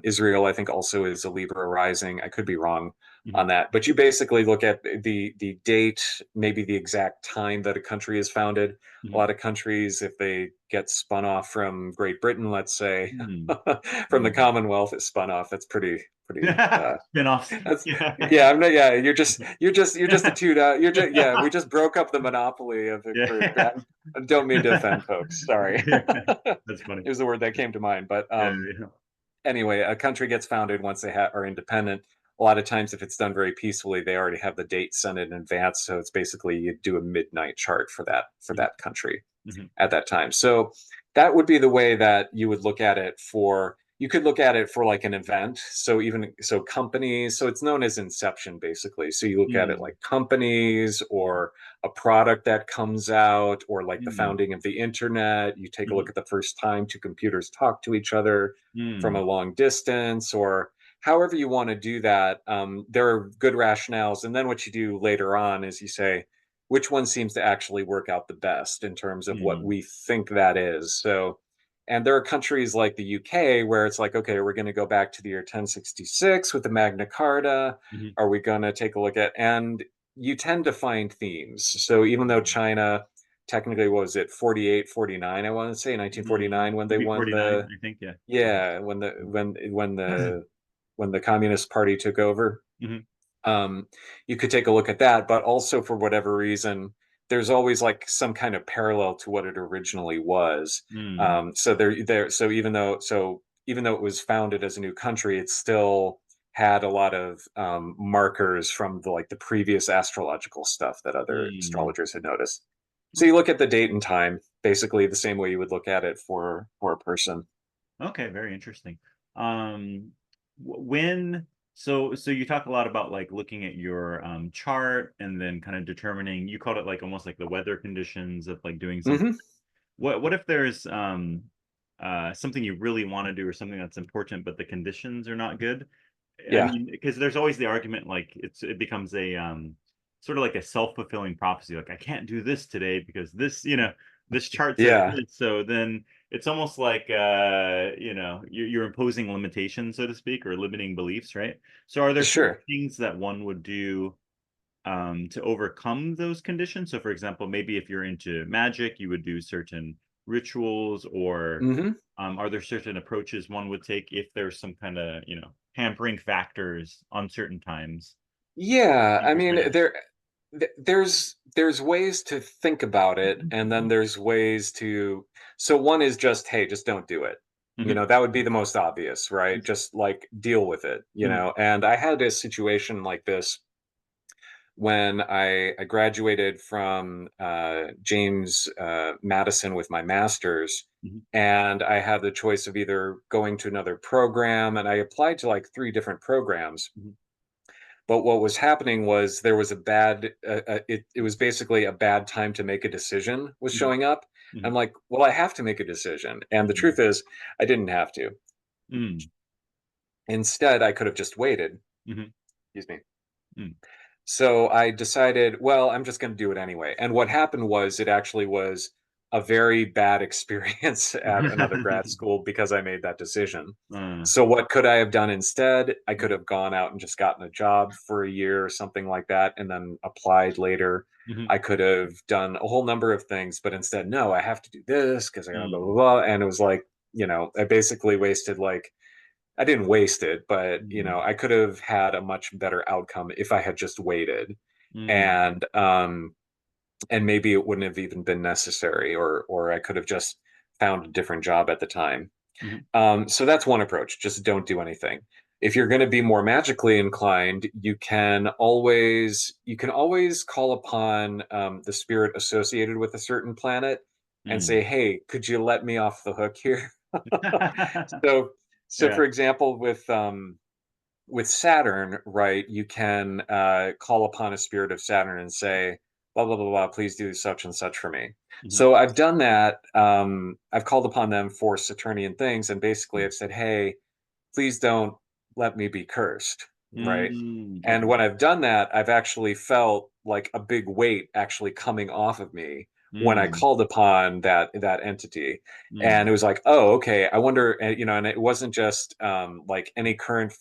Israel, I think, also is a Libra rising. I could be wrong Mhm. on that, but you basically look at the date, maybe the exact time that a country is founded. A Mhm. lot of countries, if they get spun off from Great Britain, let's say, Mm. from the Mm. Commonwealth, is spun off. That's pretty. Spin-offs. That's Yeah. yeah. I'm not. Yeah, you're just a two. You're just yeah. We just broke up the monopoly of the group. Yeah. I don't mean to offend folks. Sorry. That's funny. It was the word that came to mind. But Yeah. Yeah. anyway, a country gets founded once they are independent. A lot of times, if it's done very peacefully, they already have the date set in advance. So it's basically you do a midnight chart for Mhm. that country Mhm. at that time. So that would be the way that you would look at it for. You could look at it for like an event. So even so, companies. So it's known as inception, basically. So you look at it Mm. like companies, or a product that comes out, or like the Mm. founding of the internet. You take a look Mhm. at the first time two computers talk to each other from a Mm. long distance, or however you want to do that. There are good rationales. And then what you do later on is you say, which one seems to actually work out the best in terms of what Mm. we think that is. So, and there are countries like the UK where it's like, okay, we're going to go back to the year 1066 with the Magna Carta. Mhm. Are we going to take a look at, and you tend to find themes. So even though China technically, what was it, 48, 49, I want to say, Mm. 1949, when they Maybe won 49, the, I think. Yeah. yeah, when the Communist Party took over. Mhm. um, you could take a look at that, but also for whatever reason, there's always like some kind of parallel to what it originally was. Mm. So even though it was founded as a new country, it still had a lot of markers from the previous astrological stuff that other Mm. astrologers had noticed. So you look at the date and time, basically the same way you would look at it for a person. Okay, very interesting. When so you talk a lot about like looking at your chart and then kind of determining, you called it like almost like the weather conditions of like doing something. Hmm. What if there's something you really want to do or something that's important, but the conditions are not good? I Yeah, mean, because there's always the argument like it becomes a sort of like a self-fulfilling prophecy. Like I can't do this today because this, this chart says yeah, this. So then it's almost like you're imposing limitations, so to speak, or limiting beliefs, right? So are there certain sure. things that one would do to overcome those conditions? So for example, maybe if you're into magic, you would do certain rituals, or Hmm. are there certain approaches one would take if there's some kind of, hampering factors on certain times? Yeah, I mean, Interesting. there's ways to think about it, and then there's ways to. So one is just, hey, just don't do it. Mhm. That would be the most obvious, right? Just like deal with it, Mhm. And I had a situation like this when I graduated from James Madison with my master's, Mhm. and I had the choice of either going to another program, and I applied to like three different programs. Mhm. But what was happening was there was a bad, it was basically a bad time to make a decision was Mhm. showing up. I'm Mhm. like, well, I have to make a decision. And the Mhm. truth is, I didn't have to. Mhm. Instead, I could have just waited. Mhm. Excuse me. Mhm. So I decided, well, I'm just going to do it anyway. And what happened was it actually was a very bad experience at another grad school because I made that decision. Uh, So what could I have done instead? I mhm. could have gone out and just gotten a job for a year or something like that and then applied later. Mhm. I could have done a whole number of things, but instead, no, I have to do this because I gotta blah blah Mhm. blah. And it was like, I basically wasted like I didn't waste it, but Mhm. I could have had a much better outcome if I had just waited, Mhm. and maybe it wouldn't have even been necessary, or I could have just found a different job at the time. Mhm. So that's one approach. Just don't do anything. If you're going to be more magically inclined, you can always call upon the spirit associated with a certain planet and say, Mhm. "Hey, could you let me off the hook here?" so, so Yeah. for example, with Saturn, right, you can call upon a spirit of Saturn and say, blah, blah, blah, blah, please do such and such for me. Mhm. So I've done that. I've called upon them for Saturnian things. And basically, I've said, hey, please don't let me be cursed. Right. Mhm. And Okay. when I've done that, I've actually felt like a big weight actually coming off of me when I Mhm. called upon that entity. And Mhm. it was like, oh, okay. I wonder, and it wasn't just like any current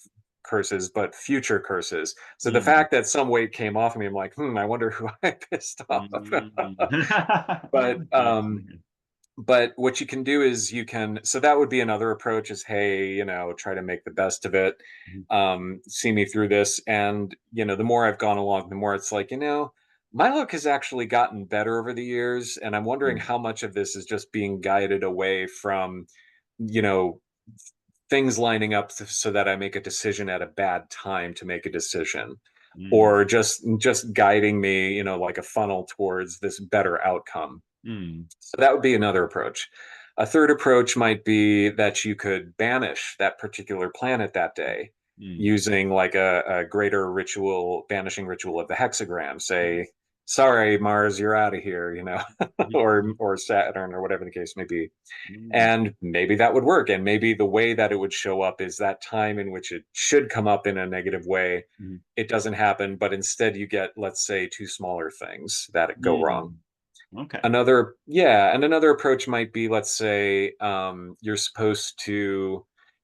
curses, but future curses. So the Mhm. fact that some weight came off of me, I'm like, I wonder who I pissed off. Mhm. but That's um, weird. but what you can do is so that would be another approach is, hey, try to make the best of it. Mhm. See me through this. And, the more I've gone along, the more it's like, my luck has actually gotten better over the years. And I'm wondering Mhm. how much of this is just being guided away from, you know, things lining up so that I make a decision at a bad time to make a decision, Mhm. or just guiding me, like a funnel towards this better outcome. Mhm. So that would be another approach. A third approach might be that you could banish that particular planet that day Mhm. using like a greater ritual, banishing ritual of the hexagram. Mhm. Say, sorry, Mars, you're out of here, Mhm. or Saturn, or whatever the case may be. Mhm. And maybe that would work. And maybe the way that it would show up is that time in which it should come up in a negative way. Mhm. It doesn't happen, but instead you get, let's say, two smaller things that go wrong. Mhm. Okay. Another approach might be, let's say,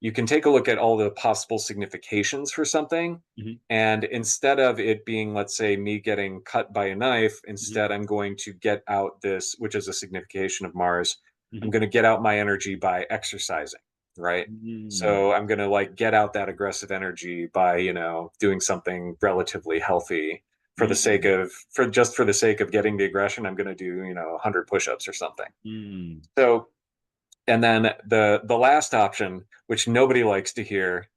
you can take a look at all the possible significations for something. Mhm. And instead of it being, let's say, me getting cut by a knife, Mhm. instead I'm going to get out this, which is a signification of Mars. I'm Mhm. going to get out my energy by exercising, right? Mhm. So I'm going to like get out that aggressive energy by, doing something relatively healthy, for the sake Mm. of for the sake of getting the aggression, I'm going to do 100 push-ups or something. Mm. So, and then the last option, which nobody likes to hear,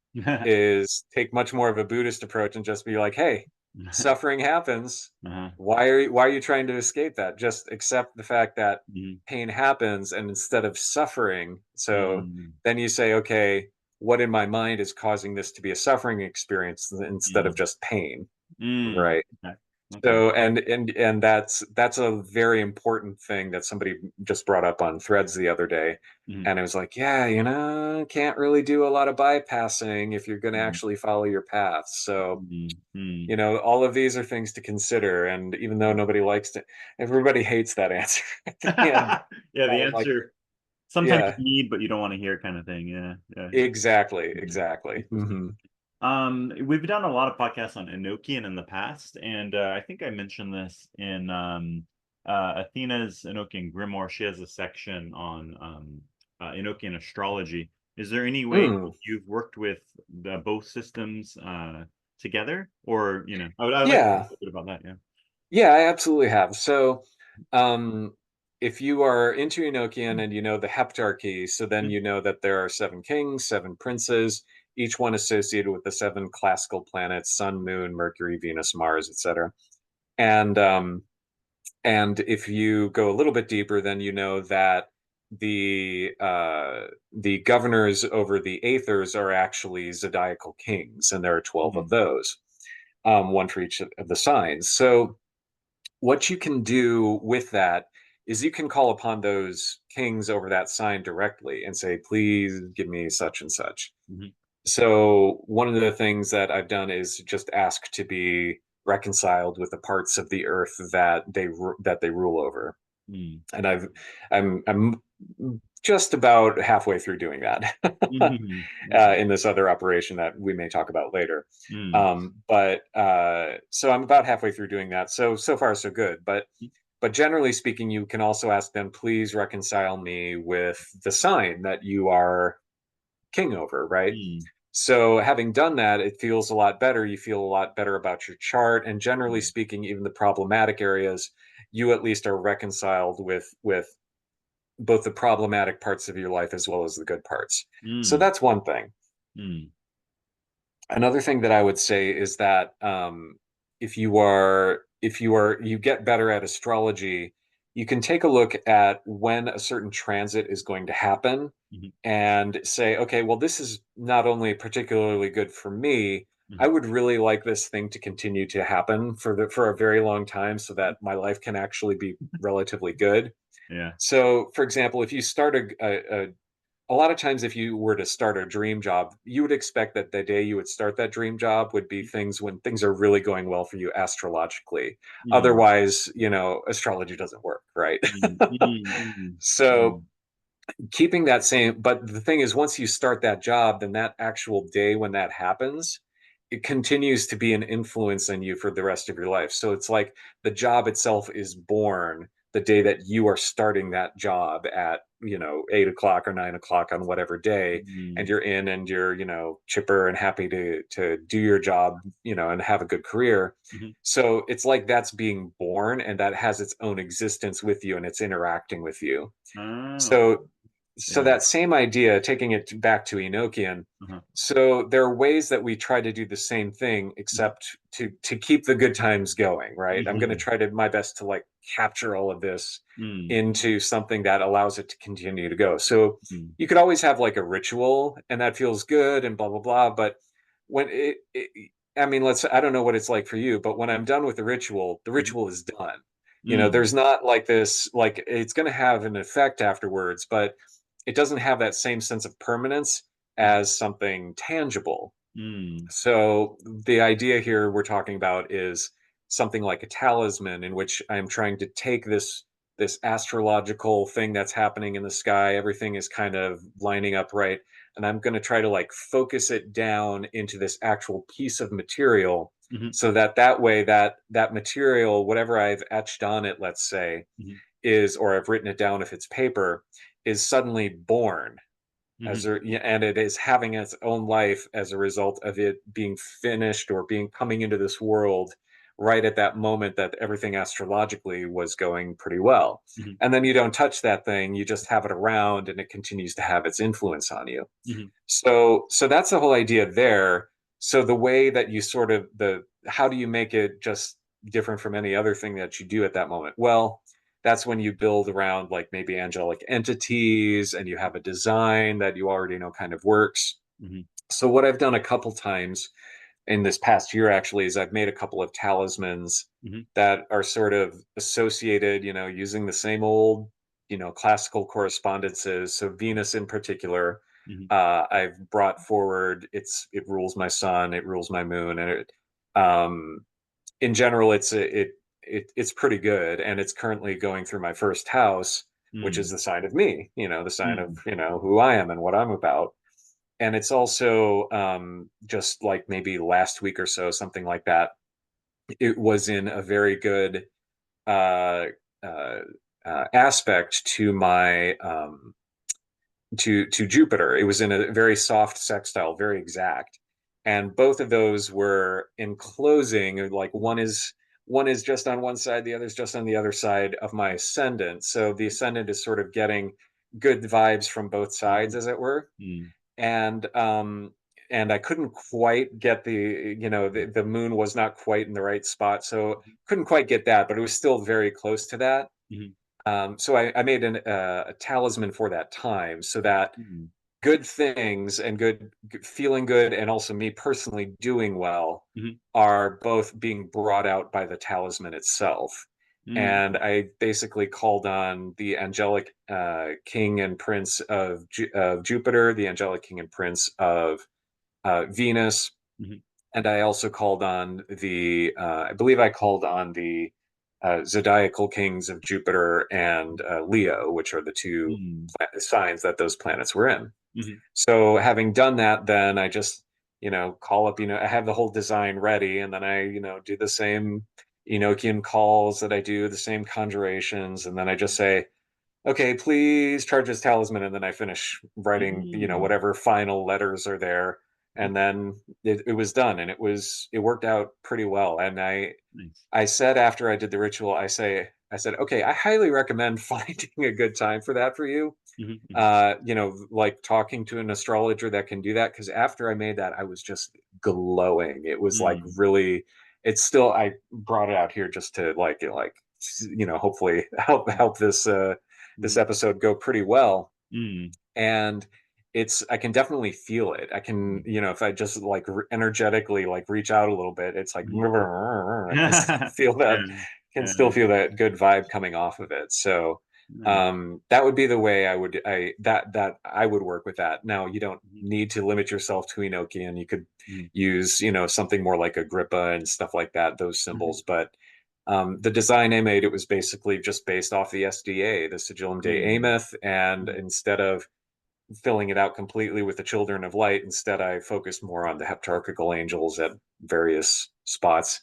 is take much more of a Buddhist approach and just be like, hey, suffering happens. Uh-huh. Why are you trying to escape that? Just accept the fact that Mm. pain happens, and instead of suffering, so Mm. then you say, okay, what in my mind is causing this to be a suffering experience instead of Mm. just pain, Mm. right? Okay. Okay. So and that's a very important thing that somebody just brought up on Threads the other day. Mm. And it was like, yeah, can't really do a lot of bypassing if you're going to Mm. actually follow your path. So, Mm. Mm. all of these are things to consider. And even though nobody likes to, everybody hates that answer at the end. Yeah, the I'm like, answer sometimes yeah, you need, but you don't want to hear kind of thing. Yeah. Yeah. exactly, Mhm. exactly. Interesting. We've done a lot of podcasts on Enochian in the past, and I think I mentioned this in Athena's Enochian Grimoire. She has a section on Enochian astrology. Is there any way Mm, you've worked with both systems together, or I'd like to yeah. talk a bit about that. Yeah. Yeah, I absolutely have. So, um, if you are into Enochian and you know the heptarchy, so then you know that there are seven kings, seven princes, each one associated with the seven classical planets: Sun, Moon, Mercury, Venus, Mars, etc. And and if you go a little bit deeper, then you know that the governors over the aethers are actually zodiacal kings, and there are 12 of Mhm. those, one for each of the signs. So what you can do with that is you can call upon those kings over that sign directly and say, please give me such and such. Mhm. So one of the things that I've done is just ask to be reconciled with the parts of the earth that they rule over. Mhm. And I'm just about halfway through doing that Mhm. Okay. in this other operation that we may talk about later. Mm. But so I'm about halfway through doing that. So far so good. But generally speaking, you can also ask them, please reconcile me with the sign that you are king over, right? Mm. So having done that, it feels a lot better. You feel a lot better about your chart, and generally Mm. speaking, even the problematic areas, you at least are reconciled with both the problematic parts of your life as well as the good parts. So Mm. that's one thing. Mm. Another thing that I would say is that you get better at astrology, you can take a look at when a certain transit is going to happen Mhm. and say, okay, well, this is not only particularly good for me. I Mhm. would really like this thing to continue to happen for a very long time so that my life can actually be relatively good. Yeah. So, for example, if you start a lot of times, if you were to start a dream job, you would expect that the day you would start that dream job would be things when things are really going well for you astrologically. Mm. Otherwise, astrology doesn't work, right? Mm. Mm. So Mm. keeping that same, but the thing is, once you start that job, then that actual day when that happens, it continues to be an influence on you for the rest of your life. So it's like the job itself is born the day that you are starting that job at 8 o'clock or 9 o'clock on whatever day, and Mm. you're in and you're chipper and happy to do your job, and have a good career. Mhm. So it's like that's being born, and that has its own existence with you, and it's interacting with you. Oh, So yeah. that same idea, taking it back to Enochian, Uh-huh. so there are ways that we try to do the same thing, Mhm. except to keep the good times going, right? I'm going to Mhm. try to my best to like capture all of this Mm. into something that allows it to continue to go. So Mm. you could always have like a ritual, and that feels good and blah blah blah. But when I mean, I don't know what it's like for you, but when I'm done with the Mhm. ritual is done. Mm. There's not like this, like it's going to have an effect afterwards, but it doesn't have that same sense of permanence Mhm. as something tangible. Mm. So the idea here we're talking about is something like a talisman, in which I'm trying to take this astrological thing that's happening in the sky. Everything is kind of lining up right, and I'm going to try to like focus it down into this actual piece of material, Mhm. so that way that material, whatever I've etched on it, let's say, Mhm. is, or I've written it down if it's paper, is suddenly born Mhm. and it is having its own life as a result of it being finished or being coming into this world right at that moment that everything astrologically was going pretty well. Hmm. And then you don't touch that thing, you just have it around and it continues to have its influence on you. Hmm. So that's the whole idea there. So the way that you sort of how do you make it just different from any other thing that you do at that moment? Well, that's when you build around like maybe angelic entities and you have a design that you already know kind of works. Hmm. So what I've done a couple times in this past year actually is I've made a couple of talismans Hmm. that are sort of associated, using the same old, classical correspondences. So Venus in particular, Hmm. I've brought forward. It rules my sun, it rules my moon, and um, in general, it's pretty good, and it's currently going through my first house, which is Mm. the sign of me, the sign of Mm. who I am and what I'm about. And it's also just like maybe last week or so, something like that. It was in a very good uh, uh, aspect to my to Jupiter. It was in a very soft sextile, very exact, and both of those were in closing. Like one is just on one side, the other's just on the other side of my ascendant. So the ascendant is sort of getting good vibes from both sides, Mm. as it were, Mm. and I couldn't quite get the moon was not quite in the right spot, so couldn't quite get that, but it was still very close to that. Mhm. So I made a talisman for that time, so that Mhm. good things and feeling good, and also me personally doing well, Mhm. are both being brought out by the talisman itself. And Mm. I basically called on the angelic king and prince of Jupiter, the angelic king and prince of Venus, Mhm. and I also called on I believe I called on the zodiacal kings of Jupiter and Leo, which are the two Mm. signs that those planets were in. Mhm. So having done that, then I just, call up, I have the whole design ready, and then I, do the same Enochian calls that I do, the same conjurations, and then I just say, okay, please charge this talisman, and then I finish writing, Mm. whatever final letters are there, Mm. and then it was done, and it worked out pretty well. And Nice. I said after I did the ritual, I said, okay, I highly recommend finding a good time for that for you. Mhm. Mhm. Like talking to an astrologer that can do that. Because after I made that, I was just glowing. It was like Mm. really. It's still. I brought it out here just to hopefully help this Mhm. episode go pretty well. Mm. And I can definitely feel it. I can, Mm. if I just like energetically like reach out a little bit, it's like Mhm. I can still feel that, Yeah. can still Yeah. feel that good vibe coming off of it. So Nice. that would be the way that I would work with that. Now you don't Mhm. need to limit yourself to Enochian. You could Mhm. use, something more like Agrippa and stuff like that, those Mhm. symbols. But the design I made, it was basically just based off the SDA, the Sigillum Dei Mm. Ameth, and Mm. instead of filling it out completely with the children of light, instead I focused more on the heptarchical angels at various spots.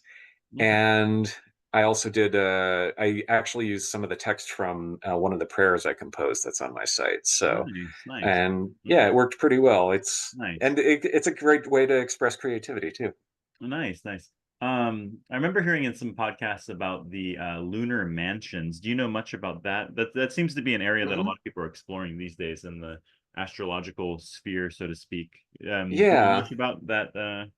Okay. And I also did I actually used some of the text from one of the prayers I composed that's on my site. So, Nice. Nice. and yeah, Okay. it worked pretty well. Nice. It's a great way to express creativity too. Nice. Nice. I remember hearing in some podcasts about the lunar mansions. Do you know much about that? That seems to be an area that a lot Mhm. of people are exploring these days in the astrological sphere, so to speak. Do you know Yeah, much about the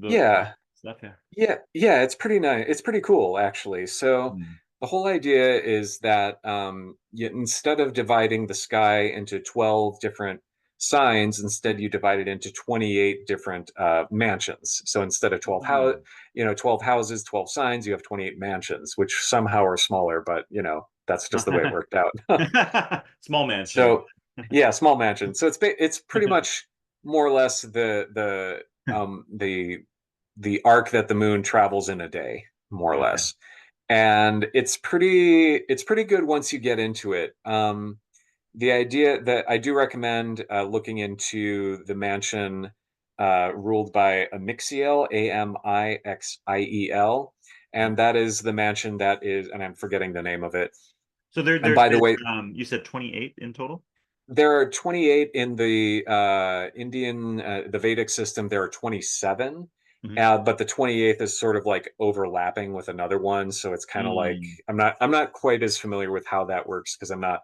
yeah. stuff? Yeah. Yeah, it's pretty nice. It's pretty cool, actually. So Mm. the whole idea is that instead of dividing the sky into 12 different signs, instead you divide it into 28 different mansions. So instead of Mm. 12 houses, 12 signs, you have 28 mansions, which somehow are smaller, but that's just the way it worked out. Small mansion. So yeah, small mansion. So it's pretty much more or less the arc that the moon travels in a day, more or Okay. less. And it's pretty good once you get into it. The idea that I do recommend looking into the mansion ruled by Amixiel, Amixiel, and that is the mansion that is, and I'm forgetting the name of it. So And there's by the been way, you said 28 in total? there are 28 in the Indian, the Vedic system. There are 27 Mhm. But the 28th is sort of like overlapping with another one, so it's kind of like Mm. I'm not quite as familiar with how that works because I'm not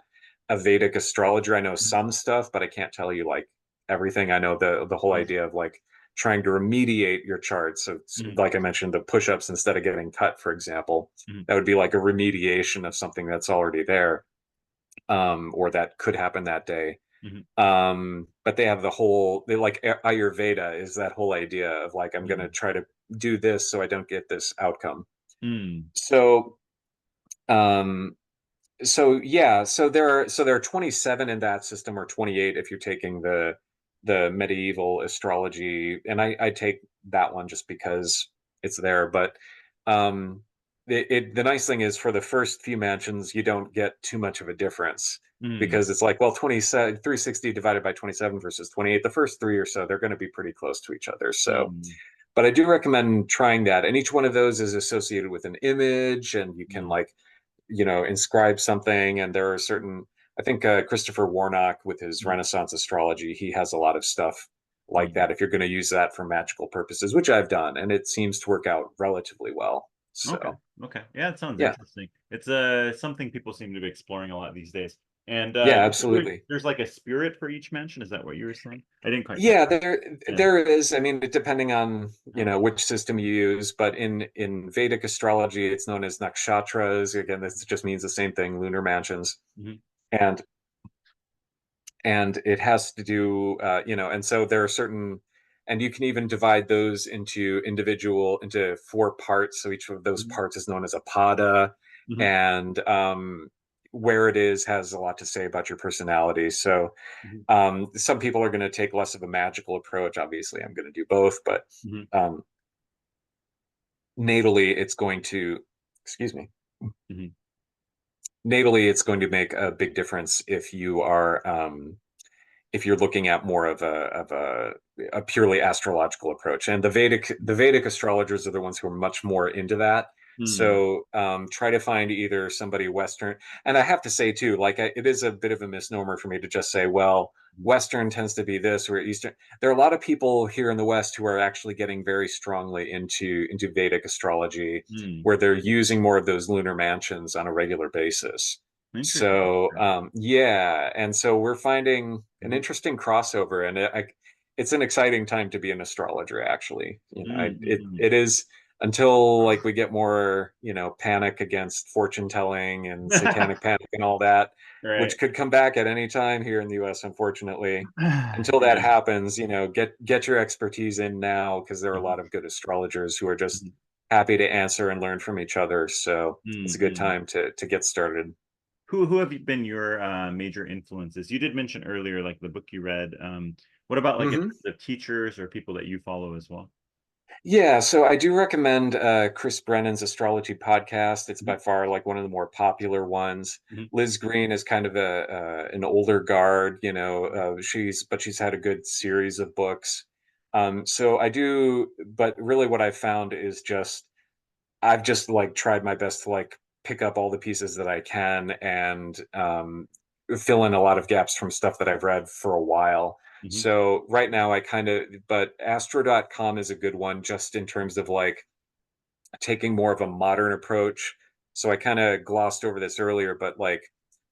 a Vedic astrologer. I know Mhm. some stuff, but I can't tell you like everything. I know the whole Mhm. idea of like trying to remediate your chart. So Mhm. like I mentioned, the push-ups instead of getting cut, for example, Mhm. that would be like a remediation of something that's already there, or that could happen that day. Mhm. But they have the whole, they like Ayurveda is that whole idea of like I'm going to Mhm. try to do this so I don't get this outcome. Mm. So um yeah, so there are 27 in that system, or 28 if you're taking the medieval astrology, and I take that one just because it's there. But um the nice thing is for the first few mansions you don't get too much of a difference, Mm. because it's like, well, 27 360 divided by 27 versus 28, the first three or so, they're going to be pretty close to each other. So Mm. but I do recommend trying that, and each one of those is associated with an image, and you can Mm. like inscribe something. And there are certain, I think Christopher Warnock with his Mhm. Renaissance astrology, he has a lot of stuff like Mm. that if you're going to use that for magical purposes, which I've done, and it seems to work out relatively well. Okay. So Okay. Yeah, it sounds yeah, interesting. It's something people seem to be exploring a lot these days. And yeah, you said absolutely. there's like a spirit for each mansion. Is that what you were saying? I didn't quite catch Yeah, that. there Yeah. there is. I mean, depending on Uh-huh. which system you use, but in Vedic astrology, it's known as nakshatras. Again, this just means the same thing, lunar mansions. Mhm. And it has to do, and so there are certain, and you can even divide those into four parts, so each of those Mhm. parts is known as a pada. Mhm. And where it is has a lot to say about your personality. So Mhm. some people are going to take less of a magical approach. Obviously I'm going to do both, but Mhm. um, natally it's going to, excuse me, Mhm. natally it's going to make a big difference if you're looking at more of a purely astrological approach. And the Vedic astrologers are the ones who are much more into that. Mhm. So try to find either somebody Western. And I have to say too, like it is a bit of a misnomer for me to just say, well, Western tends to be this or Eastern. There are a lot of people here in the West who are actually getting very strongly into Vedic astrology, Mhm. where they're using more of those lunar mansions on a regular basis. Interesting. So yeah, and so we're finding an Mhm. interesting crossover, and it's an exciting time to be an astrologer. Actually, it Mhm. it is, until like we get more panic against fortune telling and Mhm. satanic panic and all that, which Right. could come back at any time here in the U.S. Unfortunately. Until that Yeah. happens, get your expertise in now, because there are a Mhm. lot of good astrologers who are just Mhm. happy to answer and learn from each other. So it's a good Mhm. time to get started. Who have been your major influences? You did mention earlier, like the book you read. What about like in Hmm. terms of teachers or people that you follow as well? Yeah, so I do recommend Chris Brennan's astrology podcast. It's Mhm. by far like one of the more popular ones. Mhm. Liz Green is kind of a an older guard, she's had a good series of books. So I do, but really what I've found is just I've just like tried my best to like pick up all the pieces that I can, and fill in a lot of gaps from stuff that I've read for a while. Mhm. So right now but astro.com is a good one just in terms of like taking more of a modern approach. So I kind of glossed over this earlier, but like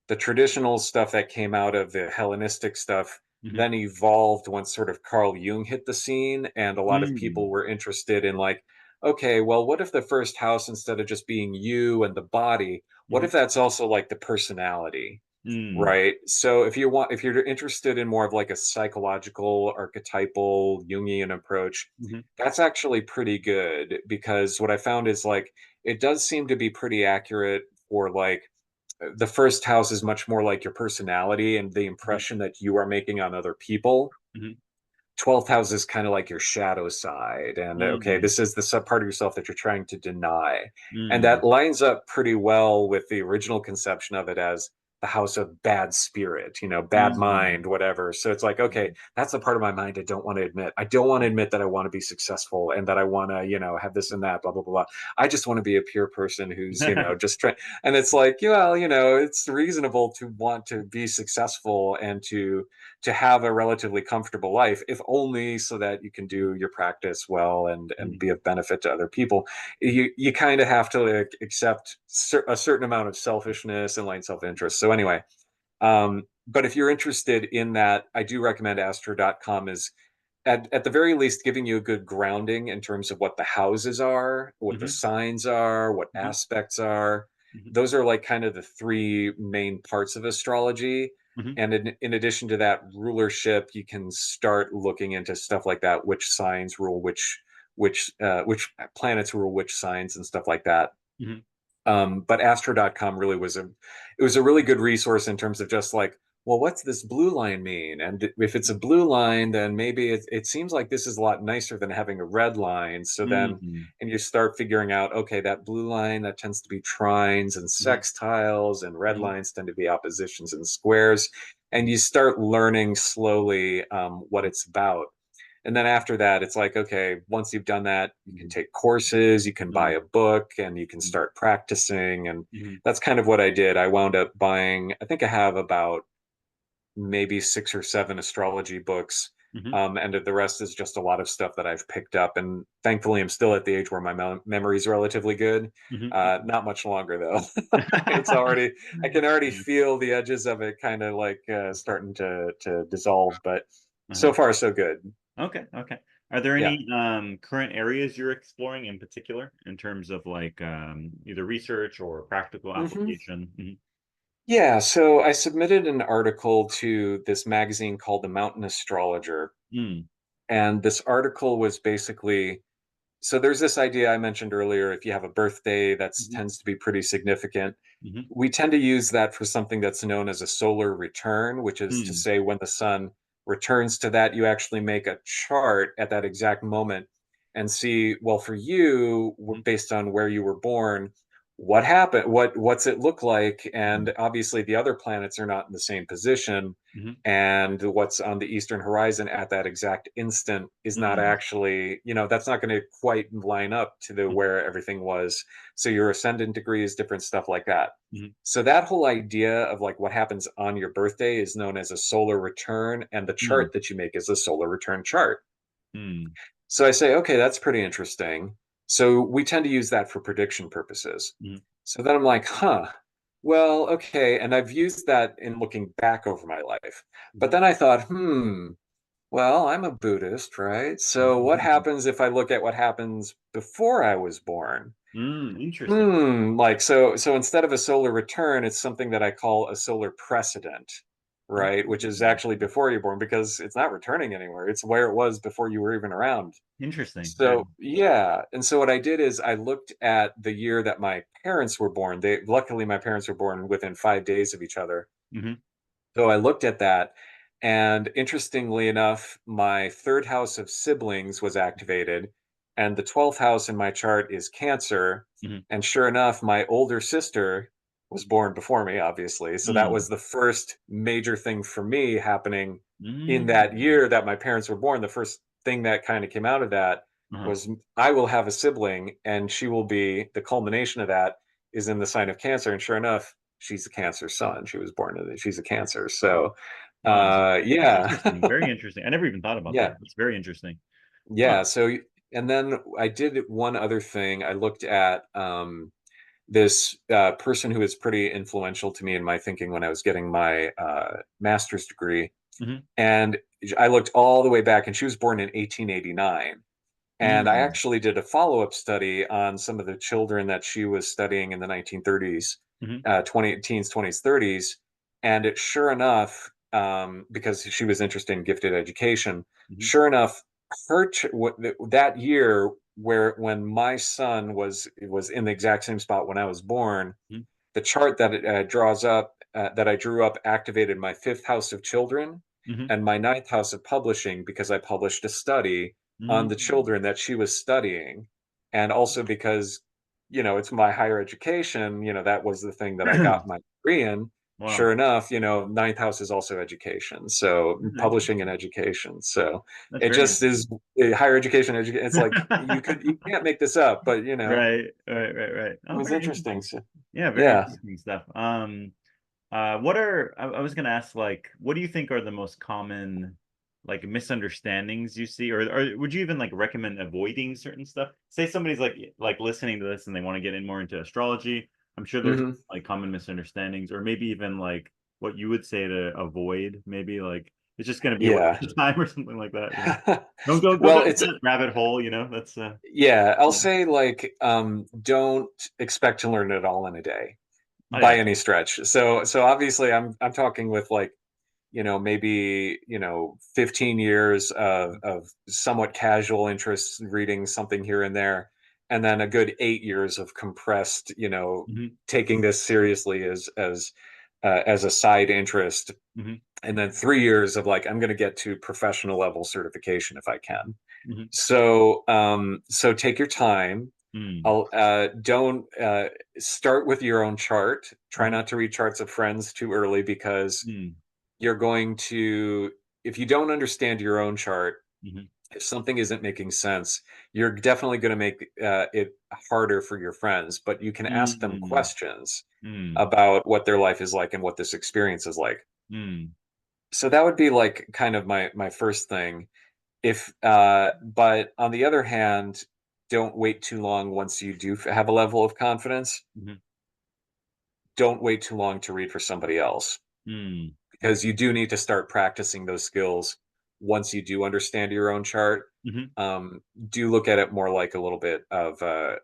the traditional stuff that came out of the Hellenistic stuff Mhm. then evolved once sort of Carl Jung hit the scene, and a lot of Mhm. people were interested in like, okay, well, what if the first house, instead of just being you and the body, what Mhm. if that's also like the personality? Mhm. Right. So if you're interested in more of like a psychological, archetypal, Jungian approach, Mhm. that's actually pretty good, because what I found is like it does seem to be pretty accurate for like the first house is much more like your personality and the Mhm. impression that you are making on other people. Mhm. 12th house is kind of like your shadow side, and okay, Mhm. this is the sub part of yourself that you're trying to deny. And Mhm. that lines up pretty well with the original conception of it as the house of bad spirit, bad mind, whatever. So it's like, okay, that's the part of my mind I don't want to admit. I don't want to admit that I want to be successful and that I want to, have this and that, blah, blah, blah, blah. I just want to be a pure person who's, just trying. And it's like, well, it's reasonable to want to be successful and to have a relatively comfortable life, if only so that you can do your practice well and be of benefit to other people. You kind of have to like accept a certain amount of selfishness and like self-interest. So anyway, but if you're interested in that, I do recommend astro.com is at the very least giving you a good grounding in terms of what the houses are, what the signs are, what aspects are. Those are like kind of the three main parts of astrology. And in addition to that rulership, you can start looking into stuff like that, which signs rule which planets rule which signs and stuff like that. But astro.com really was a really good resource in terms of just like, well, what's this blue line mean? And if it's a blue line, then maybe it seems like this is a lot nicer than having a red line. So then, and you start figuring out, okay, that blue line, that tends to be trines and sextiles, and red lines tend to be oppositions and squares. And you start learning slowly what it's about. And then after that, it's like, okay, once you've done that, you can take courses, you can buy a book, and you can start practicing. And that's kind of what I did. I wound up buying, I think I have about maybe 6 or 7 astrology books. And the rest is just a lot of stuff that I've picked up. And thankfully, I'm still at the age where my memory is relatively good. Not much longer, though. It's already, I can already feel the edges of it kind of like starting to dissolve. But so far, so good. Okay. Are there Yeah. any current areas you're exploring in particular in terms of like either research or practical application? Yeah, so I submitted an article to this magazine called The Mountain Astrologer. And this article was basically, so there's this idea I mentioned earlier, if you have a birthday that tends to be pretty significant, we tend to use that for something that's known as a solar return, which is to say when the sun returns to that, you actually make a chart at that exact moment and see, well, for you, based on where you were born, what happened, what's it look like? And obviously the other planets are not in the same position. And what's on the eastern horizon at that exact instant is not actually, that's not going to quite line up to the where everything was. So your ascendant degree is different, stuff like that. So that whole idea of like what happens on your birthday is known as a solar return, and the chart that you make is a solar return chart. So I say, okay, that's pretty interesting. So we tend to use that for prediction purposes. So then I'm like, well, okay. And I've used that in looking back over my life. But then I thought, well, I'm a Buddhist, right? So what happens if I look at what happens before I was born? Interesting. Like so instead of a solar return, it's something that I call a solar precedent, right? Which is actually before you're born because it's not returning anywhere. It's where it was before you were even around. Interesting. So yeah, and so what I did is I looked at the year that my parents were born. They luckily my parents were born within 5 days of each other. So I looked at that, and interestingly enough, my third house of siblings was activated, and the 12th house in my chart is Cancer. And sure enough, my older sister was born before me, obviously. So that was the first major thing for me happening in that year that my parents were born. The first thing that kind of came out of that was I will have a sibling, and she will be the culmination of that is in the sign of Cancer. And sure enough, she's a Cancer sun. She was born in it. She's a Cancer. So, Wow. yeah, Interesting. Very interesting. I never even thought about yeah, that. It's very interesting. yeah. So, and then I did one other thing. I looked at this person who was pretty influential to me in my thinking when I was getting my master's degree. And I looked all the way back, and she was born in 1889. And I actually did a follow-up study on some of the children that she was studying in the 1930s, 20 teens, 20s, 30s. And it sure enough, because she was interested in gifted education, sure enough, that year when my son was in the exact same spot when I was born, the chart that it draws up that I drew up activated my fifth house of children and my ninth house of publishing because I published a study on the children that she was studying. And also because, it's my higher education, that was the thing that I got my degree in. Wow. sure enough, ninth house is also education. So publishing and Interesting. education. So That's it very just is interesting. higher education, education. It's like you can't make this up, but Right, right, right, right. it Oh, was very interesting. interesting. So, Yeah, very yeah. interesting stuff. I was gonna ask, like, what do you think are the most common, like, misunderstandings you see, or would you even like recommend avoiding certain stuff? Say somebody's like listening to this and they want to get in more into astrology. I'm sure there's Hmm. like common misunderstandings, or maybe even like what you would say to avoid. Maybe like it's just gonna be a waste Yeah. of time or something like that. Don't go Well, down it's that rabbit hole. That's yeah, I'll yeah. say like don't expect to learn it all in a day Oh yeah. by any stretch. So obviously I'm talking with like, maybe, 15 years of somewhat casual interests, reading something here and there, and then a good 8 years of compressed, Hmm. taking this seriously as a side interest, Hmm. and then 3 years of like, I'm going to get to professional level certification if I can. Hmm. So take your time. Hmm. I'll don't start with your own chart. Try Hmm. not to read charts of friends too early, because Hmm. you're going to, if you don't understand your own chart, Hmm. if something isn't making sense, you're definitely going to make it harder for your friends. But you can ask them Hmm. questions Hmm. about what their life is like and what this experience is like. Hmm. So that would be like kind of my first thing. If But on the other hand, don't wait too long. Once you do have a level of confidence, Hmm. don't wait too long to read for somebody else, Hmm. because you do need to start practicing those skills once you do understand your own chart. Hmm. um, do look at it more like a little bit of a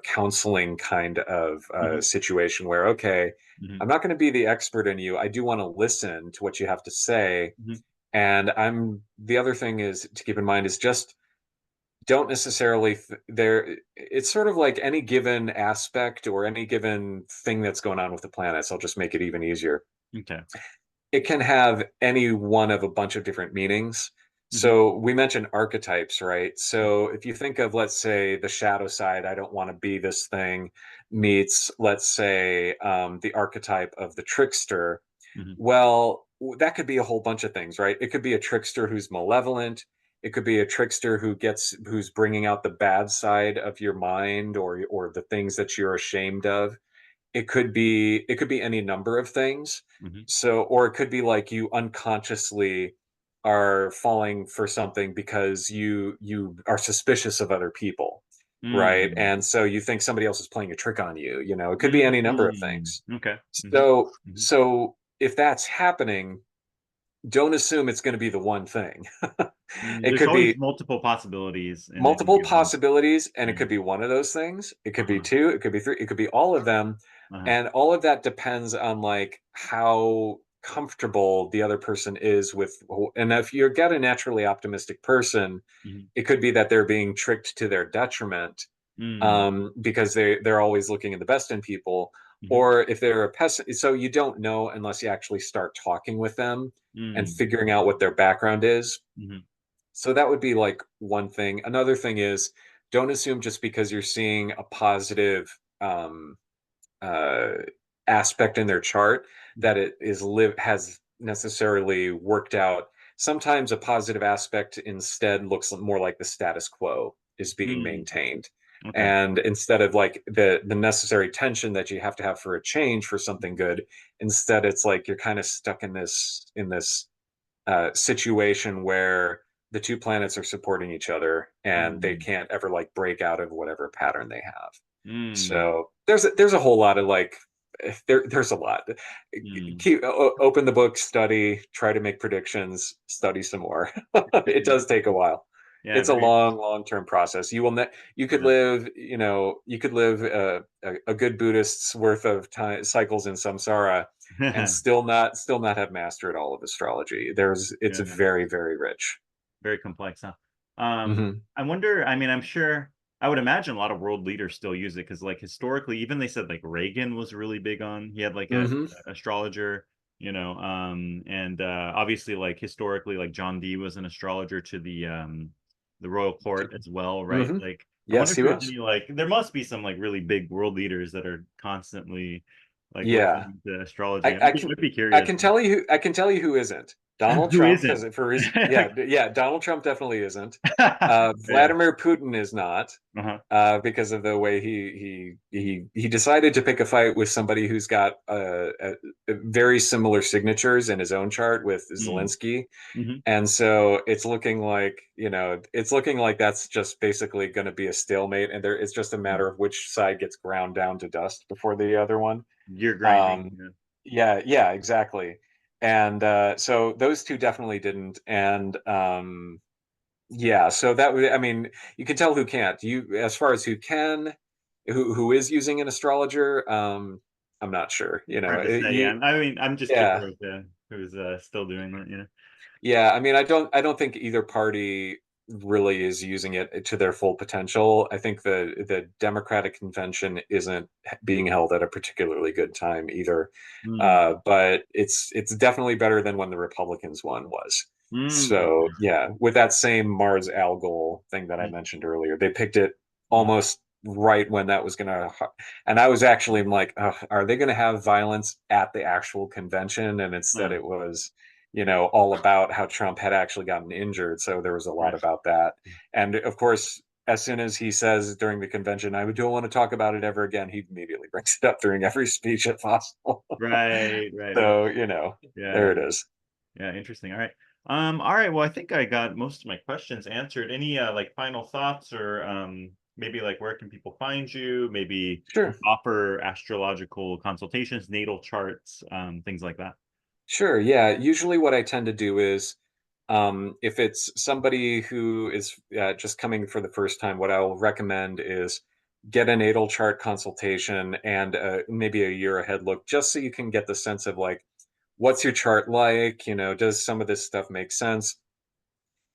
counseling kind of Hmm. situation where, okay, Hmm. I'm not going to be the expert in you. I do want to listen to what you have to say. Hmm. And the other thing is to keep in mind is just don't necessarily there. It's sort of like any given aspect or any given thing that's going on with the planets. I'll just make it even easier. Okay. It can have any one of a bunch of different meanings. Hmm. So we mentioned archetypes, right? So if you think of, let's say, the shadow side, I don't want to be this thing, meets, let's say, the archetype of the trickster. Hmm. Well, that could be a whole bunch of things, right? It could be a trickster who's malevolent. It could be a trickster who's bringing out the bad side of your mind, or the things that you're ashamed of. It could be any number of things. Hmm. So, or it could be like you unconsciously are falling for something because you are suspicious of other people, right? Hmm. And so you think somebody else is playing a trick on you. It could be any number of Hmm. things. Okay. Hmm. Hmm. So if that's happening, don't assume it's going to be the one thing. It There's could always be multiple possibilities in any multiple given. possibilities, and it Yeah. could be one of those things. It could be Uh-huh. two, it could be three, it could be all of them. Uh-huh. And all of that depends on like how comfortable the other person is with. And if you've got a naturally optimistic person, Hmm. it could be that they're being tricked to their detriment, Hmm. because they're always looking at the best in people. Hmm. Or if they're a pessimist, so you don't know unless you actually start talking with them and Hmm. figuring out what their background is. Hmm. So that would be like one thing. Another thing is, don't assume just because you're seeing a positive uh, aspect in their chart that it has necessarily worked out. Sometimes a positive aspect instead looks more like the status quo is being Hmm. maintained. Okay. And instead of like the necessary tension that you have to have for a change for something good, instead it's like you're kind of stuck in this situation where the two planets are supporting each other and they Hmm. can't ever like break out of whatever pattern they have. Hmm. So there's a whole lot of like there's a lot. Hmm. Open the book, study, try to make predictions, study some more. It Yeah. does take a while. Yeah. It's a Very. long term process. You could Yeah. live, a good Buddhist's worth of time cycles in samsara and still not have mastered all of astrology. It's Yeah. very, very rich. Very complex, huh? Hmm. I wonder, I mean, I'm sure I would imagine a lot of world leaders still use it because like historically, even they said like Reagan was really big on, he had like Hmm. a astrologer, and obviously like historically, like John Dee was an astrologer to the royal court as well, right? Hmm. Like I wonder Yes, if he there's was. any like there must be some like really big world leaders that are constantly like Yeah. looking into astrology? I, I'd I be, can I'd be I curious. can tell you who isn't. Donald Who Trump, isn't? because for reason, yeah, Like, yeah, Donald Trump definitely isn't. yeah. Vladimir Putin is not, Uh-huh. because of the way he decided to pick a fight with somebody who's got very similar signatures in his own chart with Mm. Zelensky. Hmm. And so it's looking like that's just basically going to be a stalemate, and it's just a matter of which side gets ground down to dust before the other one. You're grinding. Um, Yeah. yeah, yeah, exactly. And so those two definitely didn't. And yeah, so that would, I mean, you can tell who can't. You, as far as who can, who is using an astrologer, I'm not sure. Hard to say. Yeah. I mean, I'm just Yeah, curious who's still doing that. You know. yeah. I mean, I don't think either party really is using it to their full potential. I think the Democratic convention isn't being held at a particularly good time either. Mm. But it's definitely better than when the Republicans one was. Mm. So yeah, with that same Mars Algol thing that I mentioned earlier, they picked it Mm. almost right when that was gonna, and I was actually like, "Ugh, are they gonna have violence at the actual convention?" And instead Uh, it was, all about how Trump had actually gotten injured. So there was a lot right. about that. And of course, as soon as he says during the convention, I don't want to talk about it ever again, he immediately brings it up during every speech if possible. Right. Right. Okay. So, Yeah. there Yeah. it is. Yeah. Interesting. All right. All right. Well, I think I got most of my questions answered. Any like final thoughts or maybe like where can people find you? Maybe Sure. offer astrological consultations, natal charts, things like that. Sure. Yeah. Usually, what I tend to do is, if it's somebody who is just coming for the first time, what I'll recommend is get a natal chart consultation and maybe a year ahead look, just so you can get the sense of like, what's your chart like? Does some of this stuff make sense?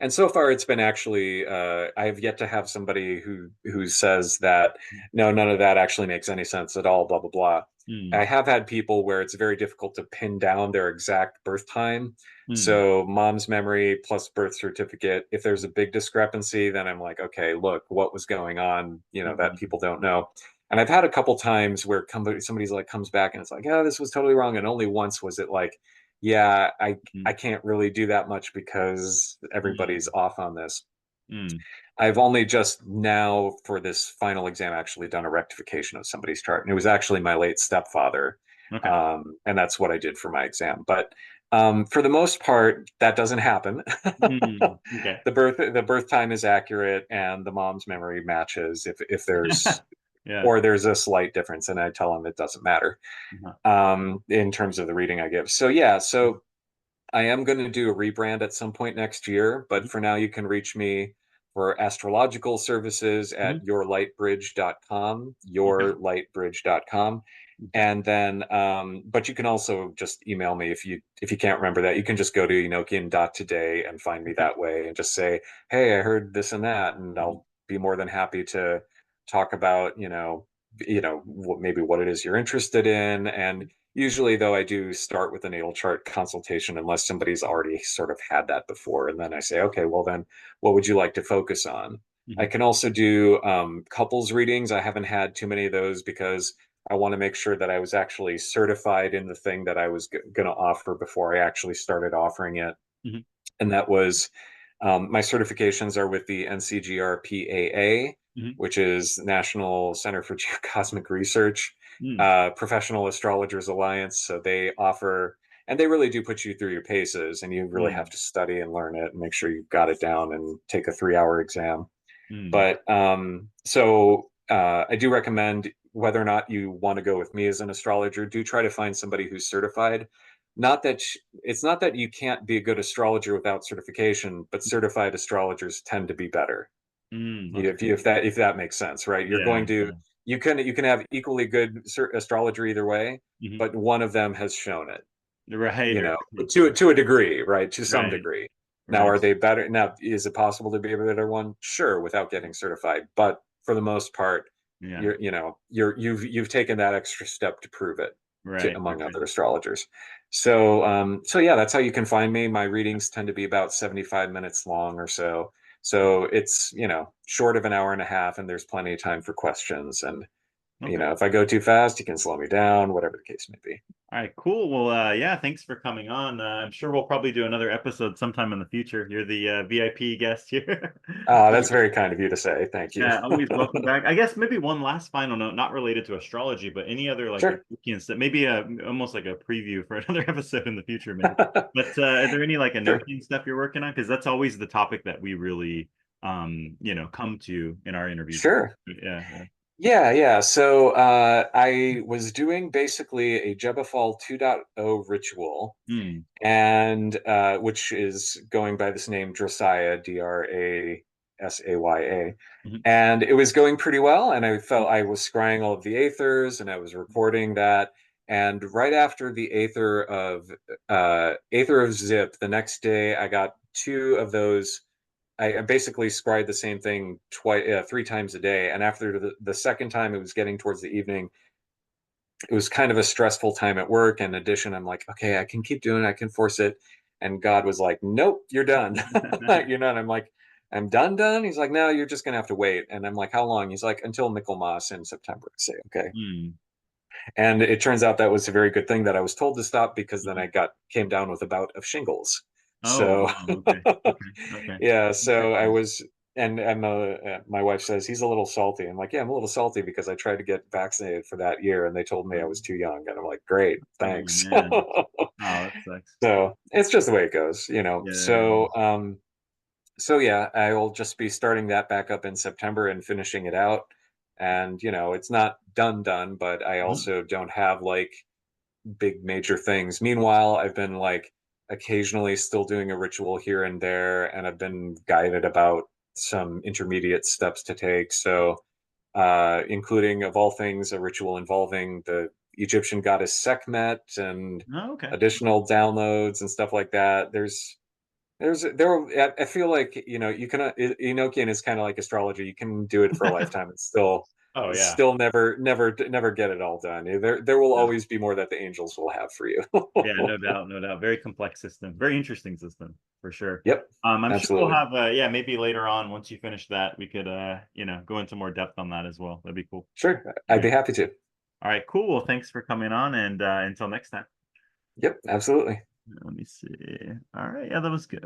And so far, it's been actually, I have yet to have somebody who says that no, none of that actually makes any sense at all. Blah blah blah. Mm. I have had people where it's very difficult to pin down their exact birth time. Mm. So mom's memory plus birth certificate. If there's a big discrepancy, then I'm like, okay, look, what was going on? That Mm. people don't know. And I've had a couple times where somebody's like comes back and it's like, yeah, this was totally wrong. And only once was it like, yeah, I Mm. can't really do that much because everybody's Mm. off on this. Mm. I've only just now for this final exam actually done a rectification of somebody's chart, and it was actually my late stepfather, Okay. and that's what I did for my exam. But for the most part, that doesn't happen. Mm. Okay. The birth time is accurate, and the mom's memory matches. If there's Yeah. or there's a slight difference, and I tell them it doesn't matter Uh-huh. in terms of the reading I give. So yeah, so I am going to do a rebrand at some point next year, but Mhm. for now, you can reach me for astrological services Mhm. at yourlightbridge.com, Okay. yourlightbridge.com. Okay. And then, but you can also just email me if you can't remember that. You can just go to Enochian.Today and find me Okay. that way and just say, "Hey, I heard this and that," and Mhm. I'll be more than happy to talk about, maybe what it is you're interested in. And usually, though, I do start with a natal chart consultation unless somebody's already sort of had that before. And then I say, okay, well, then what would you like to focus on? I Mhm. can also do couples readings. I haven't had too many of those because I want to make sure that I was actually certified in the thing that I was going to offer before I actually started offering it. Mhm. And that was my certifications are with the NCGRPAA, Mhm. which is National Center for Geocosmic Research, Mm. Professional Astrologers Alliance. So they offer, and they really do put you through your paces, and you really have Mm. to study and learn it and make sure you've got it down and take a 3 hour exam. Mm. But I do recommend, whether or not you want to go with me as an astrologer, do try to find somebody who's certified. Not that it's not that you can't be a good astrologer without certification, but certified astrologers tend to be better. Mm. If Okay. you, if that makes sense, right? You're Yeah. going to Yeah. you can have equally good astrologer either way, Mhm. but one of them has shown it, Right. Right. to a degree, right? To some Right. degree. Now, Right. are they better? Now, is it possible to be a better one? Sure, without getting certified. But for the most part, Yeah. you've taken that extra step to prove it Right. among Okay. other astrologers. So yeah, that's how you can find me. My readings tend to be about 75 minutes long or so. So it's, short of an hour and a half, and there's plenty of time for questions. And Okay. If I go too fast, you can slow me down, whatever the case may be. All right, cool. Well, yeah, thanks for coming on. I'm sure we'll probably do another episode sometime in the future. You're the VIP guest here. That's very kind of you to say. Thank you. Yeah, always welcome back. I guess maybe one last final note, not related to astrology, but any other like Sure. Enochian stuff, maybe almost like a preview for another episode in the future, maybe. But are there any like Sure. Enochian stuff you're working on? Because that's always the topic that we really, come to in our interviews. Sure. Yeah, yeah. Yeah. So I was doing basically a Jebafal 2.0 ritual, Hmm. and which is going by this name Drasaya, Drasaya, Mhm. and it was going pretty well. And I felt I was scrying all of the aethers, and I was recording that. And right after the Aether of Zip, the next day I got two of those. I basically scried the same thing twice, 3 times a day. And after the second time, it was getting towards the evening. It was kind of a stressful time at work. In addition, I'm like, okay, I can keep doing it. I can force it. And God was like, nope, you're done. You're not. I'm like, I'm done. He's like, no, you're just going to have to wait. And I'm like, how long? He's like, until Michaelmas in September. I say, okay. Hmm. And it turns out that was a very good thing that I was told to stop, because then Mhm. I came down with a bout of shingles. Oh, So wow. Okay. Okay. Okay. yeah, Okay. so I was, and my wife says he's a little salty. I'm like, yeah, I'm a little salty because I tried to get vaccinated for that year and they told me I was too young. And I'm like, great, Oh thanks. man. Oh, that sucks. So it's just the way it goes. Yeah. So yeah, I will just be starting that back up in September and finishing it out. And it's not done, but I Mhm. also don't have like big major things. Meanwhile, I've been like occasionally still doing a ritual here and there, and I've been guided about some intermediate steps to take. So, including, of all things, a ritual involving the Egyptian goddess Sekhmet, and Oh, okay. additional downloads and stuff like that. I feel like you can Enochian is kind of like astrology. You can do it for a lifetime and Oh yeah. still never get it all done. There will Yeah. always be more that the angels will have for you. Yeah, no doubt, no doubt. Very complex system, very interesting system for sure. Yep, I'm sure we'll absolutely. have, yeah, maybe later on once you finish that, we could, go into more depth on that as well. That'd be cool. Sure, All I'd right, be happy to. all right, cool. Well, thanks for coming on, and until next time. Yep, absolutely. Let me see. All right, yeah, that was good.